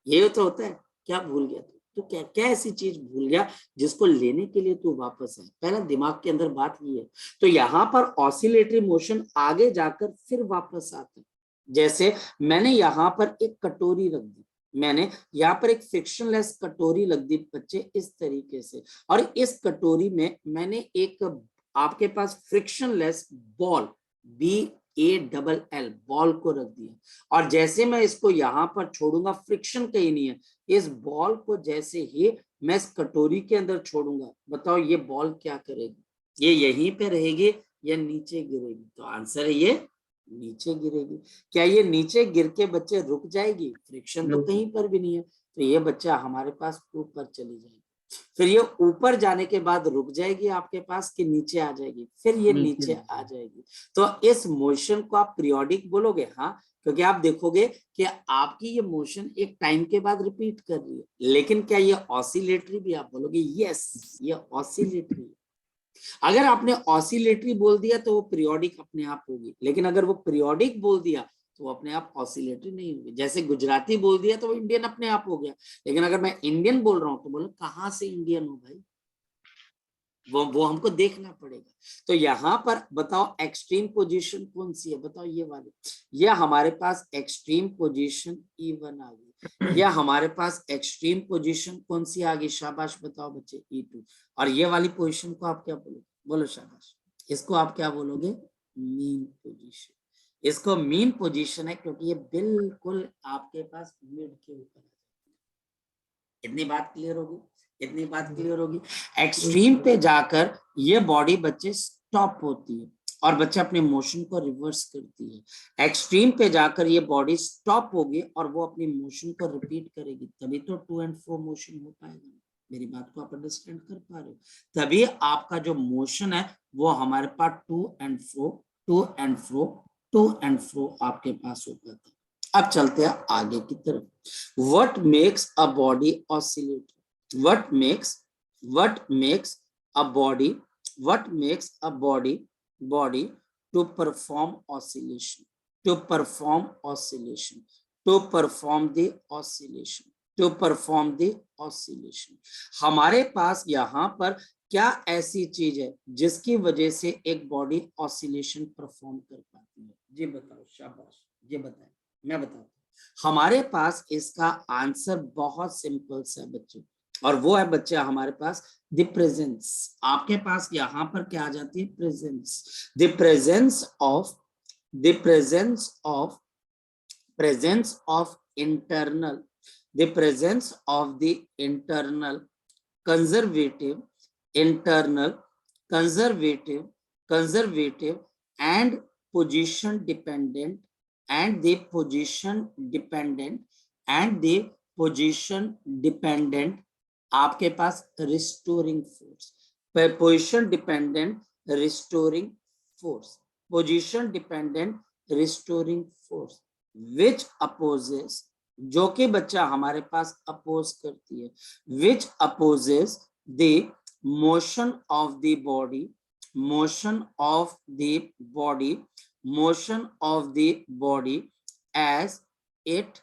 ये तो होता है, क्या भूल गया तो क्या क्या ऐसी चीज भूल गया जिसको लेने के लिए तू वापस आया? पहला दिमाग के अंदर बात ये है। तो यहाँ पर ऑसिलेटरी मोशन आगे जाकर फिर वापस आता है। जैसे मैंने यहाँ पर एक कटोरी रख दी, मैंने यहाँ पर एक फ्रिक्शनलेस कटोरी रख दी बच्चे इस तरीके से, और इस कटोरी में मैंने एक आपके पास फ्रिक्शनलेस बॉल BALL बॉल को रख दिया, और जैसे मैं इसको यहाँ पर छोड़ूंगा, फ्रिक्शन कहीं नहीं है, इस बॉल को जैसे ही मैं इस कटोरी के अंदर छोड़ूंगा, बताओ ये बॉल क्या करेगी? ये यहीं पे रहेगी या नीचे गिरेगी? तो आंसर है ये नीचे गिरेगी। क्या ये नीचे गिर के बच्चे रुक जाएगी? फ्रिक्शन तो कहीं पर भी नहीं है, तो ये बच्चा हमारे पास ऊपर चली जाएगी। फिर ये ऊपर जाने के बाद रुक जाएगी आपके पास कि नीचे आ जाएगी? फिर ये नीचे आ जाएगी। तो इस मोशन को आप पीरियोडिक बोलोगे? हाँ, क्योंकि आप देखोगे कि आपकी ये मोशन एक टाइम के बाद रिपीट कर रही है। लेकिन क्या ये ऑसिलेटरी भी? आप बोलोगे यस, ये ऑसिलेटरी। अगर आपने ऑसिलेटरी बोल दिया तो वो पीरियोडिक अपने आप होगी, लेकिन अगर वो पीरियोडिक बोल दिया तो वो अपने आप ऑसिलेटरी नहीं होगी। जैसे गुजराती बोल दिया तो वो इंडियन अपने आप हो गया, लेकिन अगर मैं इंडियन बोल रहा हूं तो बोलो कहां से इंडियन हो भाई, वो हमको देखना पड़ेगा। तो यहाँ पर बताओ एक्सट्रीम पोजीशन कौन सी है? बताओ ये वाली, ये हमारे पास एक्सट्रीम पोजीशन E1 आ गई, या हमारे पास एक्सट्रीम पोजीशन कौन सी आ गई? शाबाश बताओ बच्चे, E2। और ये वाली पोजीशन को आप क्या बोलोगे? बोलो शाबाश, इसको आप क्या बोलोगे? Mean position. इसको मीन पोजीशन है क्योंकि ये बिल्कुल आपके पास मिड के ऊपर है। इतनी बात क्लियर होगी? इतनी बात क्लियर होगी? एक्सट्रीम पे जाकर ये बॉडी बच्चे स्टॉप होती है और बच्चे अपने मोशन को रिवर्स करती है। एक्सट्रीम पे जाकर ये बॉडी स्टॉप होगी और वो अपनी मोशन को रिपीट करेगी, तभी तो टू एंड फ्रो मोशन हो पाएगा। मेरी बात को आप अंडरस्टैंड कर पा रहे हो? तभी आपका जो मोशन है वो हमारे पास to and fro, to and fro, to and fro आपके पास हो पाता है। अब चलते हैं आगे की तरफ। What makes a body oscillate? What makes a body body to perform oscillation, to perform oscillation, to perform the oscillation, to perform the oscillation. हमारे पास यहाँ पर क्या ऐसी चीज है जिसकी वजह से एक बॉडी ऑसिलेशन परफॉर्म कर पाती है? जी बताओ, शाबाश, ये बताएं, मैं बताता हूँ। हमारे पास इसका आंसर बहुत सिंपल सा बच्चों, और वो है बच्चे हमारे पास द प्रेजेंस। आपके पास यहाँ पर क्या आ जाती है? Presence. The presence of, the presence of, presence of internal, the presence of the internal conservative, internal conservative, conservative and position dependent, and the position dependent, and the position dependent आपके पास restoring force, position dependent restoring force, position dependent restoring force which opposes, जो कि बच्चा हमारे पास oppose करती है, which opposes the motion of the body, motion of the body, motion of the body as it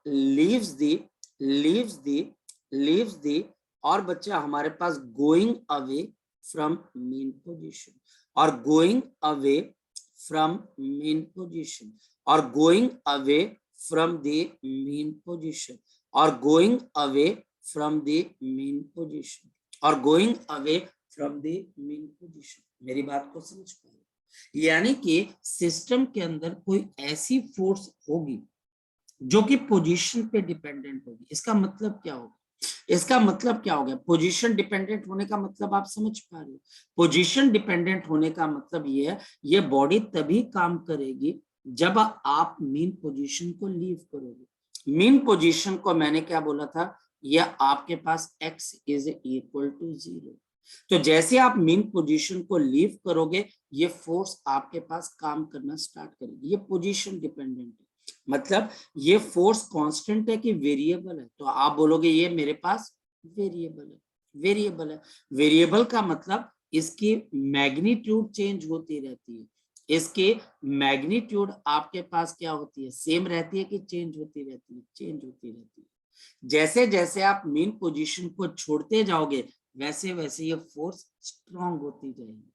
leaves the, leaves the, leaves the, और बच्चा हमारे पास going away from mean position, और going away from mean position, or going away from the mean position, or going away from the mean position, or going away from the mean position. मेरी बात को समझ पाए? यानी कि system के अंदर कोई ऐसी फोर्स होगी जो कि पोजीशन पे डिपेंडेंट होगी। इसका मतलब क्या होगा? इसका मतलब क्या हो गया? पोजीशन डिपेंडेंट होने का मतलब आप समझ पा रहे हो? पोजीशन डिपेंडेंट होने का मतलब ये है, ये बॉडी तभी काम करेगी जब आप मीन पोजीशन को लीव करोगे। मीन पोजीशन को मैंने क्या बोला था? ये आपके पास x इज इक्वल टू 0। तो जैसे आप मीन पोजीशन को लीव करोगे, ये फोर्स आपके पास काम करना स्टार्ट करेगी। ये पोजीशन डिपेंडेंट है, मतलब ये फोर्स कांस्टेंट है कि वेरिएबल है? तो आप बोलोगे ये मेरे पास वेरिएबल है। वेरिएबल है, वेरिएबल का मतलब इसकी मैग्नीट्यूड चेंज होती रहती है। इसके मैग्नीट्यूड आपके पास क्या होती है? सेम रहती है कि चेंज होती रहती है? चेंज होती रहती है। जैसे जैसे आप मेन पोजीशन को छोड़ते जाओगे, वैसे वैसे ये फोर्स स्ट्रांग होती जाएगी,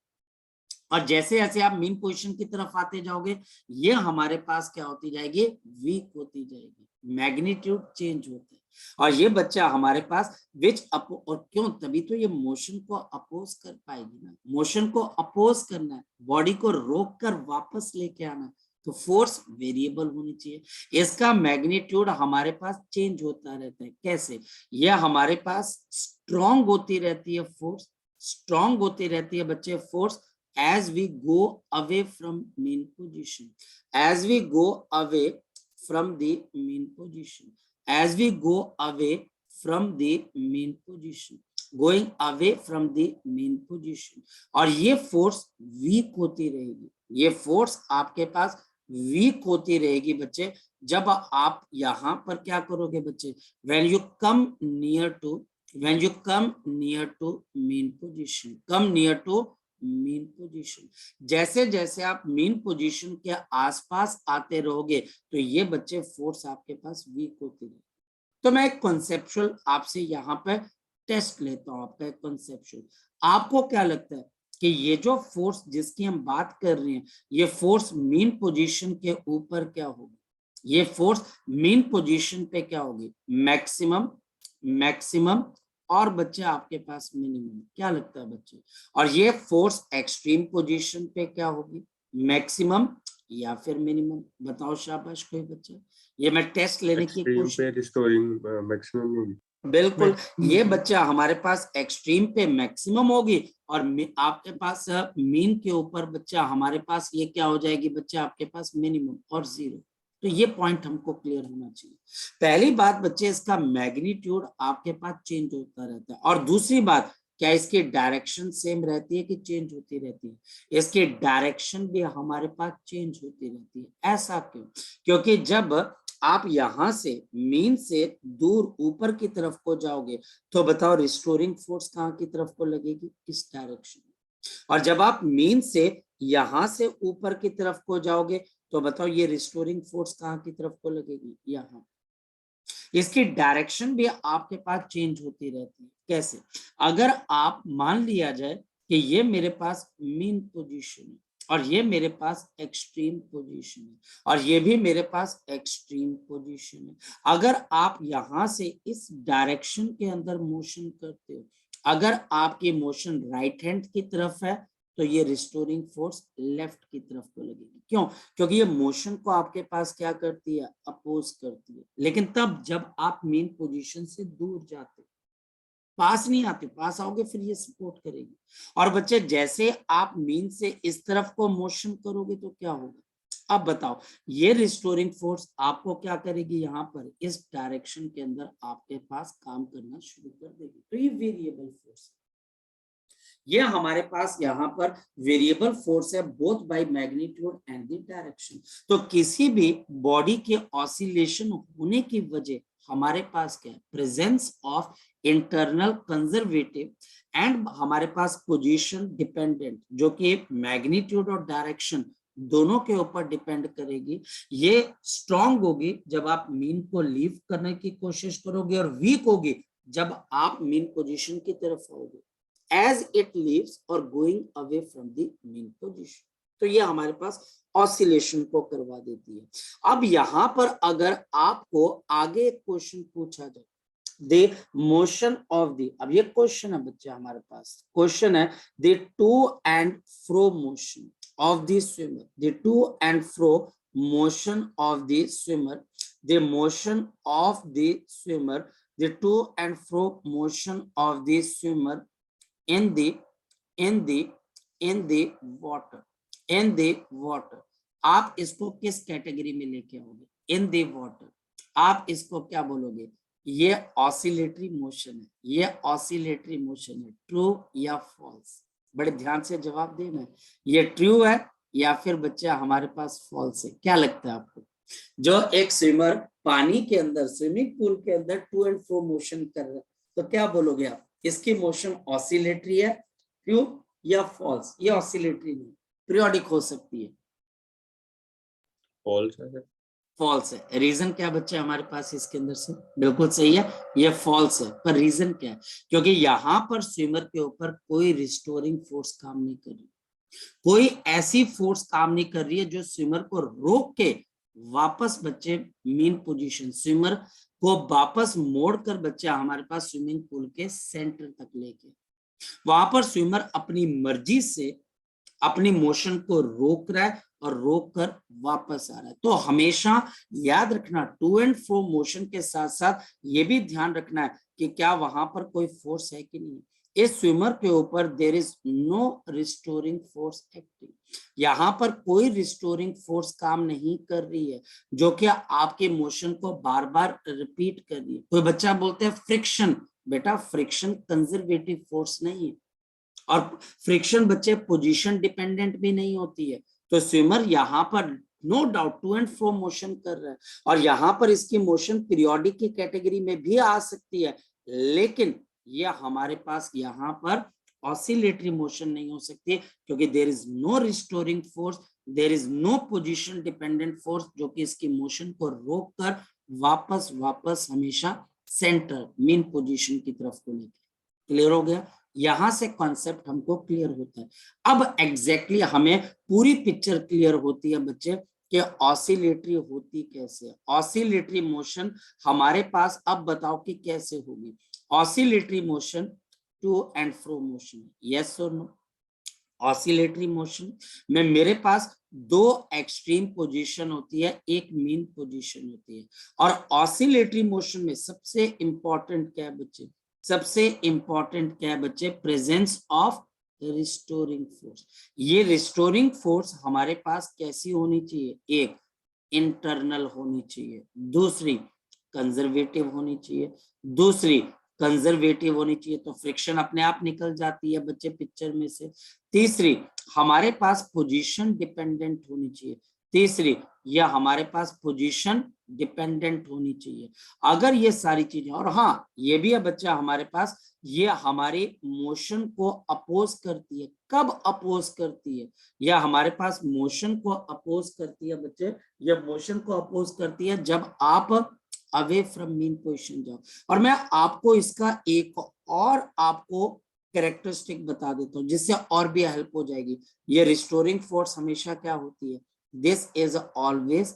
और जैसे जैसे आप मेन पोजीशन की तरफ आते जाओगे, ये हमारे पास क्या होती जाएगी? वीक होती जाएगी, मैग्नीट्यूड चेंज होता है। और ये बच्चा हमारे पास विच और क्यों? तभी तो ये मोशन को अपोज कर पाएगी ना। मोशन को अपोज करना है, बॉडी को रोक कर वापस लेके आना, तो फोर्स वेरिएबल होनी चाहिए। इसका मैग्नीट्यूड हमारे पास चेंज होता रहता है। कैसे? यह हमारे पास स्ट्रॉन्ग होती रहती है, फोर्स स्ट्रॉन्ग होती रहती है बच्चे, force as we go away from mean position, as we go away from the mean position, as we go away from the mean position, going away from the mean position। और ये force week होती रहेगी, ये force आपके पास week होती रहेगी बच्चे, जब आप यहां पर क्या करोगे बच्चे? when you come near to, when you come near to mean position, come near to mean position. जैसे जैसे आप मीन पोजीशन के आसपास आते रहोगे, तो ये बच्चे फोर्स आपके पास वीक होते रहेंगे। तो मैं एक कॉन्सेप्चुअल आपसे यहाँ पे टेस्ट लेता हूँ, आपका एक कॉन्सेप्चुअल। आपको क्या लगता है कि ये जो फोर्स जिसकी हम बात कर रहे हैं, ये फोर्स मीन पोजीशन के ऊपर क्या होगी? ये फोर्स मीन पोजीशन पे क्या होगी? मैक्सिमम, मैक्सिमम, और बच्चे आपके पास मिनिमम। क्या लगता है बच्चे? और ये फोर्स एक्सट्रीम पोजीशन पे क्या होगी? मैक्सिमम या फिर मिनिमम? बताओ शाबाश कोई बच्चा। ये मैं टेस्ट लेने की कोशिश पे रिस्टोरिंग मैक्सिमम होगी। बिल्कुल, ये बच्चा हमारे पास एक्सट्रीम पे मैक्सिमम होगी, और आपके पास मीन के ऊपर बच्चा हमारे पास ये क्या हो जाएगी बच्चा? आपके पास मिनिमम और 0। तो ये पॉइंट हमको क्लियर होना चाहिए। पहली बात बच्चे, इसका मैग्नीट्यूड आपके पास चेंज होता रहता है। और दूसरी बात, क्या इसकी डायरेक्शन सेम रहती है कि चेंज होती रहती है? इसकी डायरेक्शन भी हमारे पास चेंज होती रहती है। ऐसा क्यों? क्योंकि जब आप यहां से मीन से दूर ऊपर की तरफ को जाओगे, तो बताओ रिस्टोरिंग फोर्स कहां की तरफ को लगेगी? इस डायरेक्शन में। और जब आप मीन से यहां से ऊपर की तरफ को जाओगे तो बताओ ये रिस्टोरिंग फोर्स कहाँ की तरफ को लगेगी, यहाँ। इसकी डायरेक्शन भी आपके पास चेंज होती रहती है। कैसे? अगर आप मान लिया जाए कि ये मेरे पास मीन पोजीशन है और ये मेरे पास एक्सट्रीम पोजीशन है और ये भी मेरे पास एक्सट्रीम पोजीशन है, अगर आप यहां से इस डायरेक्शन के अंदर मोशन करते हो, अगर आपकी मोशन राइट हैंड की तरफ है तो ये रिस्टोरिंग फोर्स लेफ्ट की तरफ को लगेगी। क्यों? क्योंकि ये मोशन को आपके पास क्या करती है, अपोज करती है। लेकिन तब जब आप मेन पोजीशन से दूर जाते, पास नहीं आते, पास आओगे फिर ये सपोर्ट करेगी। और बच्चे जैसे आप मीन से इस तरफ को मोशन करोगे तो क्या होगा, अब बताओ, ये रिस्टोरिंग फोर्स आपको क्या करेगी, यहाँ पर इस डायरेक्शन के अंदर आपके पास काम करना शुरू कर देगी। तो ये वेरिएबल फोर्स, ये हमारे पास यहाँ पर वेरिएबल फोर्स है, both by magnitude and the direction. तो किसी भी बॉडी के ऑसिलेशन होने की वजह हमारे पास क्या है, presence of internal conservative and हमारे पास पोजीशन डिपेंडेंट, जो कि मैग्नीट्यूड और डायरेक्शन दोनों के ऊपर डिपेंड करेगी। ये स्ट्रांग होगी जब आप मीन को लीव करने की कोशिश करोगे और वीक होगी जब आप मीन पोजीशन की तरफ आओगे, as it leaves or going away from the mean position। तो ये हमारे पास ऑसिलेशन को करवा देती है। अब यहां पर अगर आपको आगे एक क्वेश्चन पूछा जाए, द मोशन ऑफ द, अब ये क्वेश्चन है बच्चे हमारे पास, क्वेश्चन है the two and fro motion of the swimmer, the two and fro motion of the swimmer, the motion of the swimmer, the two and fro motion of the swimmer in the water। आप इसको किस category में लेके आओगे, in the water. आप इसको क्या बोलोगे, ये ऑसिलेटरी मोशन है, ये ऑसिलेटरी मोशन है, ट्रू या फॉल्स? बड़े ध्यान से जवाब देना, ये ट्रू है या फिर बच्चा हमारे पास फॉल्स है, क्या लगता है आपको? जो एक स्विमर पानी के अंदर, स्विमिंग पूल के अंदर टू एंड फ्रो मोशन कर रहा है, तो क्या बोलोगे आप, इसकी मोशन ऑसिलेटरी है, ट्रू या फॉल्स? ये ऑसिलेटरी नहीं, पीरियोडिक हो सकती है। फॉल्स है। फॉल्स है। रीजन क्या बच्चे हमारे पास इसके अंदर से? बिल्कुल सही है, ये फॉल्स है। पर रीजन क्या है? क्योंकि यहाँ पर स्विमर के ऊपर कोई रिस्टोरिंग फोर्स काम नहीं कर रही, कोई ऐसी फोर्स काम नहीं कर रही है जो स्विमर को रोक के वापस बच्चे मीन पोजीशन, स्विमर को वापस मोड़कर बच्चे हमारे पास स्विमिंग पूल के सेंटर तक लेके, वहां पर स्विमर अपनी मर्जी से अपनी मोशन को रोक रहा है और रोक कर वापस आ रहा है। तो हमेशा याद रखना, टू एंड फ्रो मोशन के साथ साथ ये भी ध्यान रखना है कि क्या वहां पर कोई फोर्स है कि नहीं। इस स्विमर के ऊपर there is no restoring force acting, यहाँ पर कोई रिस्टोरिंग फोर्स काम नहीं कर रही है जो कि आपके मोशन को बार बार रिपीट कर रही है। कोई बच्चा बोलते हैं फ्रिक्शन, बेटा फ्रिक्शन कंजर्वेटिव फोर्स नहीं है, और फ्रिक्शन बच्चे पोजीशन डिपेंडेंट भी नहीं होती है। तो स्विमर यहाँ पर no doubt to and fro motion कर रहा है और यहाँ पर इसकी मोशन पीरियोडिक की कैटेगरी में भी आ सकती है, लेकिन ये हमारे पास यहाँ पर ऑसिलेटरी मोशन नहीं हो सकती क्योंकि there is no restoring force, there is no position dependent force जो कि इसकी मोशन को रोक कर वापस वापस हमेशा सेंटर मीन पोजीशन की तरफ को लेके। क्लियर हो गया? यहां से कॉन्सेप्ट हमको क्लियर होता है। अब एग्जैक्टली हमें पूरी पिक्चर क्लियर होती है बच्चे कि ऑसिलेटरी होती कैसे है। ऑसिलेटरी मोशन हमारे पास, अब बताओ कि कैसे होगी oscillatory motion? To and fro motion, yes और नो? ऑसिलेटरी मोशन में मेरे पास दो एक्सट्रीम पोजीशन होती है, एक मीन पोजीशन होती है। और ऑसिलेटरी मोशन में सबसे इंपॉर्टेंट क्या है बच्चे? सबसे इंपॉर्टेंट क्या है बच्चे? Presence of restoring force. ये रिस्टोरिंग फोर्स हमारे पास कैसी होनी चाहिए? एक इंटरनल होनी चाहिए, दूसरी कंजर्वेटिव होनी चाहिए, दूसरी कंजर्वेटिव होनी चाहिए तो फ्रिक्शन अपने आप निकल जाती है बच्चे पिक्चर में से। तीसरी हमारे पास पोजीशन डिपेंडेंट होनी चाहिए, तीसरी या हमारे पास पोजीशन डिपेंडेंट होनी चाहिए। अगर ये सारी चीजें, और हाँ ये भी है बच्चा हमारे पास, ये हमारे मोशन को अपोज करती है। कब अपोज करती है? या हमारे पास मोशन को अपोज करती है बच्चे, या मोशन को अपोज करती है जब आप अवे फ्रॉम मीन पोजीशन जाओ। और मैं आपको इसका एक और आपको कैरेक्टरिस्टिक बता देता हूँ जिससे और भी हेल्प हो जाएगी। ये रिस्टोरिंग फोर्स हमेशा क्या होती है? This is always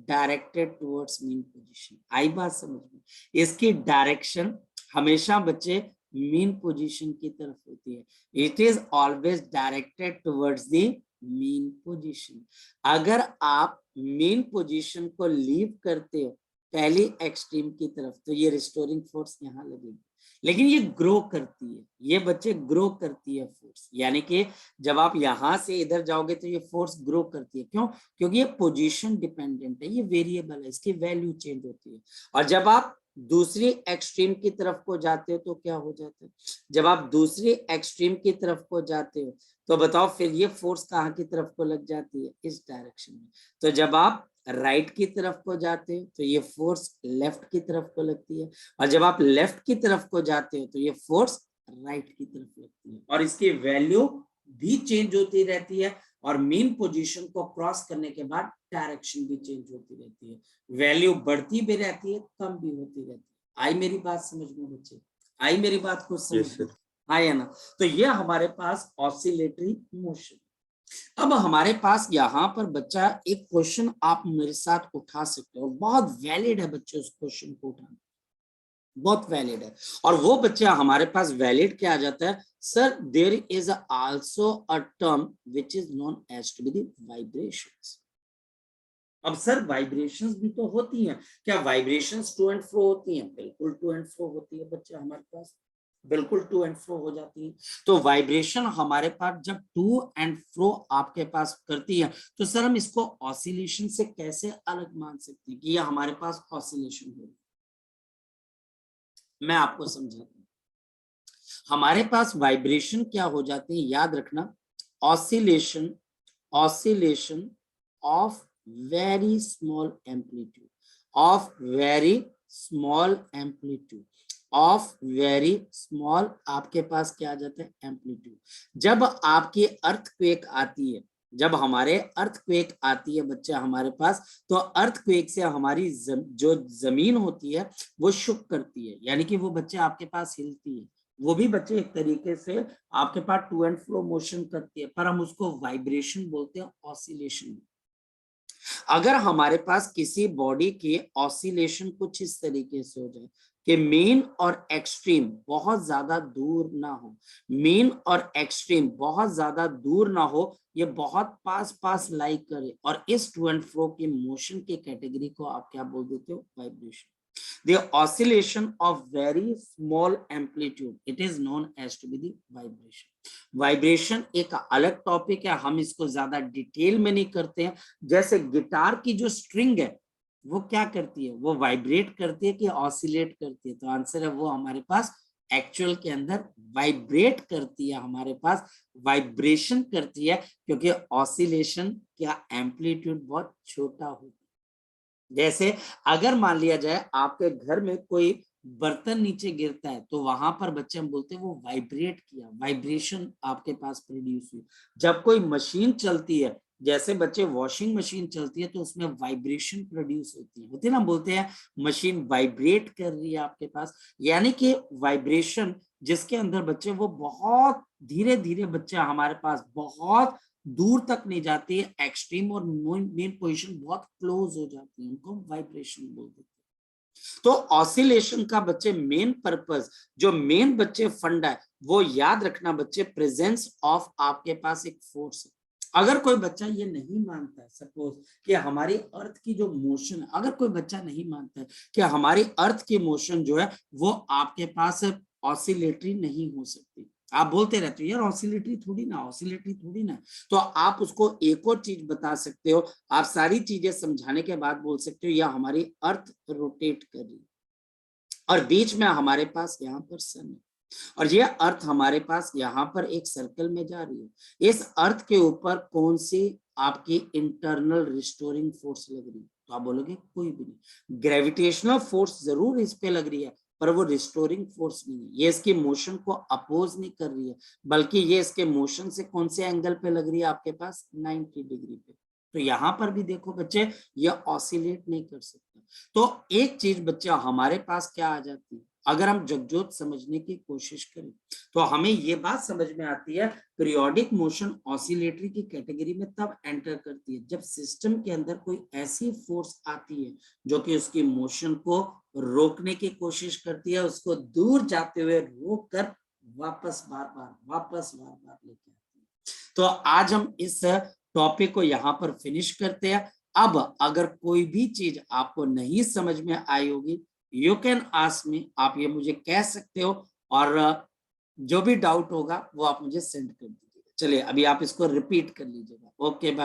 directed towards mean position. आई बात समझ में? इसकी डायरेक्शन हमेशा बच्चे मीन पोजीशन की तरफ होती है। It is always directed towards the mean position. अगर आप मीन पोजीशन को लीव करते हो पहली एक्सट्रीम की तरफ, तो ये रिस्टोरिंग फोर्स यहाँ लगेगी। लेकिन ये ग्रो करती है, ये बच्चे ग्रो करती है फोर्स, यानी कि जब आप यहां से इधर जाओगे तो ये फोर्स ग्रो करती है। क्यों? क्योंकि ये पोजीशन डिपेंडेंट है, ये वेरिएबल है, इसकी वैल्यू चेंज होती है। और जब आप दूसरी एक्सट्रीम की तरफ को जाते हो तो क्या हो जाता है? जब आप दूसरी एक्सट्रीम की तरफ को जाते हो तो बताओ फिर ये फोर्स कहाँ की तरफ को लग जाती है? इस डायरेक्शन में। तो जब आप राइट की तरफ को जाते हो तो ये फोर्स लेफ्ट की तरफ को लगती है, और जब आप लेफ्ट की तरफ को जाते हो तो ये फोर्स राइट की तरफ लगती है। और इसकी वैल्यू भी चेंज होती रहती है, और मेन पोजीशन को क्रॉस करने के बाद डायरेक्शन भी चेंज होती रहती है। वैल्यू बढ़ती भी रहती है, कम भी होती रहती है। आई मेरी बात समझ में बच्चे? आई मेरी बात को समझ Yes, में? sir. आई है ना? तो ये हमारे पास ऑसिलेटरी मोशन। अब हमारे पास यहाँ पर बच्चा एक क्वेश्चन आप मेरे साथ उठा सकते हो, बहुत वैलिड है बच्चे, उस क्वेश्चन को उठाना बहुत वैलिड है। और वो बच्चा हमारे पास वैलिड क्या आ जाता है? Sir there is also a term which is known as to be the vibrations. अब सर वाइब्रेशंस भी तो होती हैं, क्या वाइब्रेशंस टू एंड फ्रो होती हैं? बिल्कुल टू एंड फ्रो होती है बच्चा हमारे पास, बिल्कुल टू एंड फ्रो हो जाती है। तो वाइब्रेशन हमारे पास जब टू एंड फ्रो आपके पास करती है तो सर हम इसको ऑसिलेशन से कैसे अलग मान सकते हैं कि ये हमारे पास ऑसिलेशन हो? मैं आपको समझाता हूँ। हमारे पास वाइब्रेशन क्या हो जाती है, याद रखना, oscillation, oscillation of very small amplitude, of very small amplitude, of very small आपके पास क्या आ जाता है? एम्पलीट्यूड। जब आपकी अर्थक्वेक आती है, जब हमारे अर्थक्वेक आती है बच्चा हमारे पास, तो अर्थक्वेक से हमारी जो जमीन होती है वो शुक करती है, यानी कि वो बच्चे आपके पास हिलती है। वो भी बच्चे एक तरीके से आपके पास टू एंड फ्रो मोशन करती है, पर हम उसको वाइब्रेशन बोलते हैं, ऑसिलेशन। अगर हमारे पास किसी बॉडी के ऑसिलेशन कुछ इस तरीके से हो जाए कि मेन और एक्सट्रीम बहुत ज्यादा दूर ना हो, मेन और एक्सट्रीम बहुत ज्यादा दूर ना हो, ये बहुत पास पास लाई करे, और इस टू एंड फ्रो के मोशन के कैटेगरी को आप क्या बोल देते हो? Vibration. The oscillation of very small amplitude, it is known as to be the vibration. Vibration एक अलग टॉपिक है, हम इसको ज्यादा डिटेल में नहीं करते हैं। जैसे गिटार की जो स्ट्रिंग है वो क्या करती है? वो वाइब्रेट करती है कि ऑसिलेट करती है? तो आंसर है वो हमारे पास एक्चुअल के अंदर वाइब्रेट करती है, हमारे पास वाइब्रेशन करती है, क्योंकि ऑसिलेशन का एम्पलीट्यूड बहुत छोटा होता है। जैसे अगर मान लिया जाए आपके घर में कोई बर्तन नीचे गिरता है तो वहां पर बच्चे हम बोलते हैं वो वाइब्रेट किया, वाइब्रेशन आपके पास प्रोड्यूस हुई। जब कोई मशीन चलती है, जैसे बच्चे वॉशिंग मशीन चलती है तो उसमें वाइब्रेशन प्रोड्यूस होती है ना, बोलते हैं मशीन वाइब्रेट कर रही है आपके पास। यानी कि वाइब्रेशन जिसके अंदर बच्चे वो बहुत धीरे धीरे बच्चे हमारे पास बहुत दूर तक नहीं जाती है, एक्सट्रीम और मेन पोजीशन बहुत क्लोज हो जाती है, उनको वाइब्रेशन बोल देते हैं। तो ऑसिलेशन का बच्चे मेन पर्पस, जो मेन बच्चे फंडा है, वो याद रखना बच्चे, प्रेजेंस ऑफ आपके पास एक फोर्स है। अगर कोई बच्चा ये नहीं मानता है, सपोज कि हमारी अर्थ की जो मोशन है, अगर कोई बच्चा नहीं मानता है कि हमारी अर्थ की मोशन जो है वो आपके पास ऑसिलेटरी नहीं हो सकती, आप बोलते रहते हो यार ऑसिलेटरी थोड़ी ना, ऑसिलेटरी थोड़ी ना, तो आप उसको एक और चीज बता सकते हो। आप सारी चीजें समझाने के बाद बोल सकते हो या हमारी अर्थ रोटेट कर रही है और बीच में हमारे पास यहाँ पर सन है, और ये अर्थ हमारे पास यहाँ पर एक सर्कल में जा रही है। इस अर्थ के ऊपर कौन सी आपकी इंटरनल रिस्टोरिंग फोर्स लग रही है? तो आप बोलोगे कोई भी नहीं। ग्रेविटेशनल फोर्स जरूर इस पे लग रही है, पर वो रिस्टोरिंग फोर्स नहीं है, ये इसके मोशन को अपोज नहीं कर रही है, बल्कि ये इसके मोशन से कौन से एंगल पे लग रही है आपके पास, 90 डिग्री पे। तो यहाँ पर भी देखो बच्चे, ये ऑसिलेट नहीं कर सकता। तो एक चीज बच्चा हमारे पास क्या आ जाती है, अगर हम जगजोत समझने की कोशिश करें तो हमें ये बात समझ में आती है, पीरियोडिक मोशन ऑसिलेटरी की कैटेगरी में तब एंटर करती है जब सिस्टम के अंदर कोई ऐसी फोर्स आती है जो कि उसकी मोशन को रोकने की कोशिश करती है, उसको दूर जाते हुए रोक कर वापस बार बार लेके आती है। तो आज हम इस टॉपिक को यहाँ पर फिनिश करते हैं। अब अगर कोई भी चीज आपको नहीं समझ में आई होगी, यू कैन आस्क मी, आप ये मुझे कह सकते हो, और जो भी डाउट होगा वो आप मुझे सेंड कर दीजिएगा। चलिए अभी आप इसको रिपीट कर लीजिएगा। Okay bye.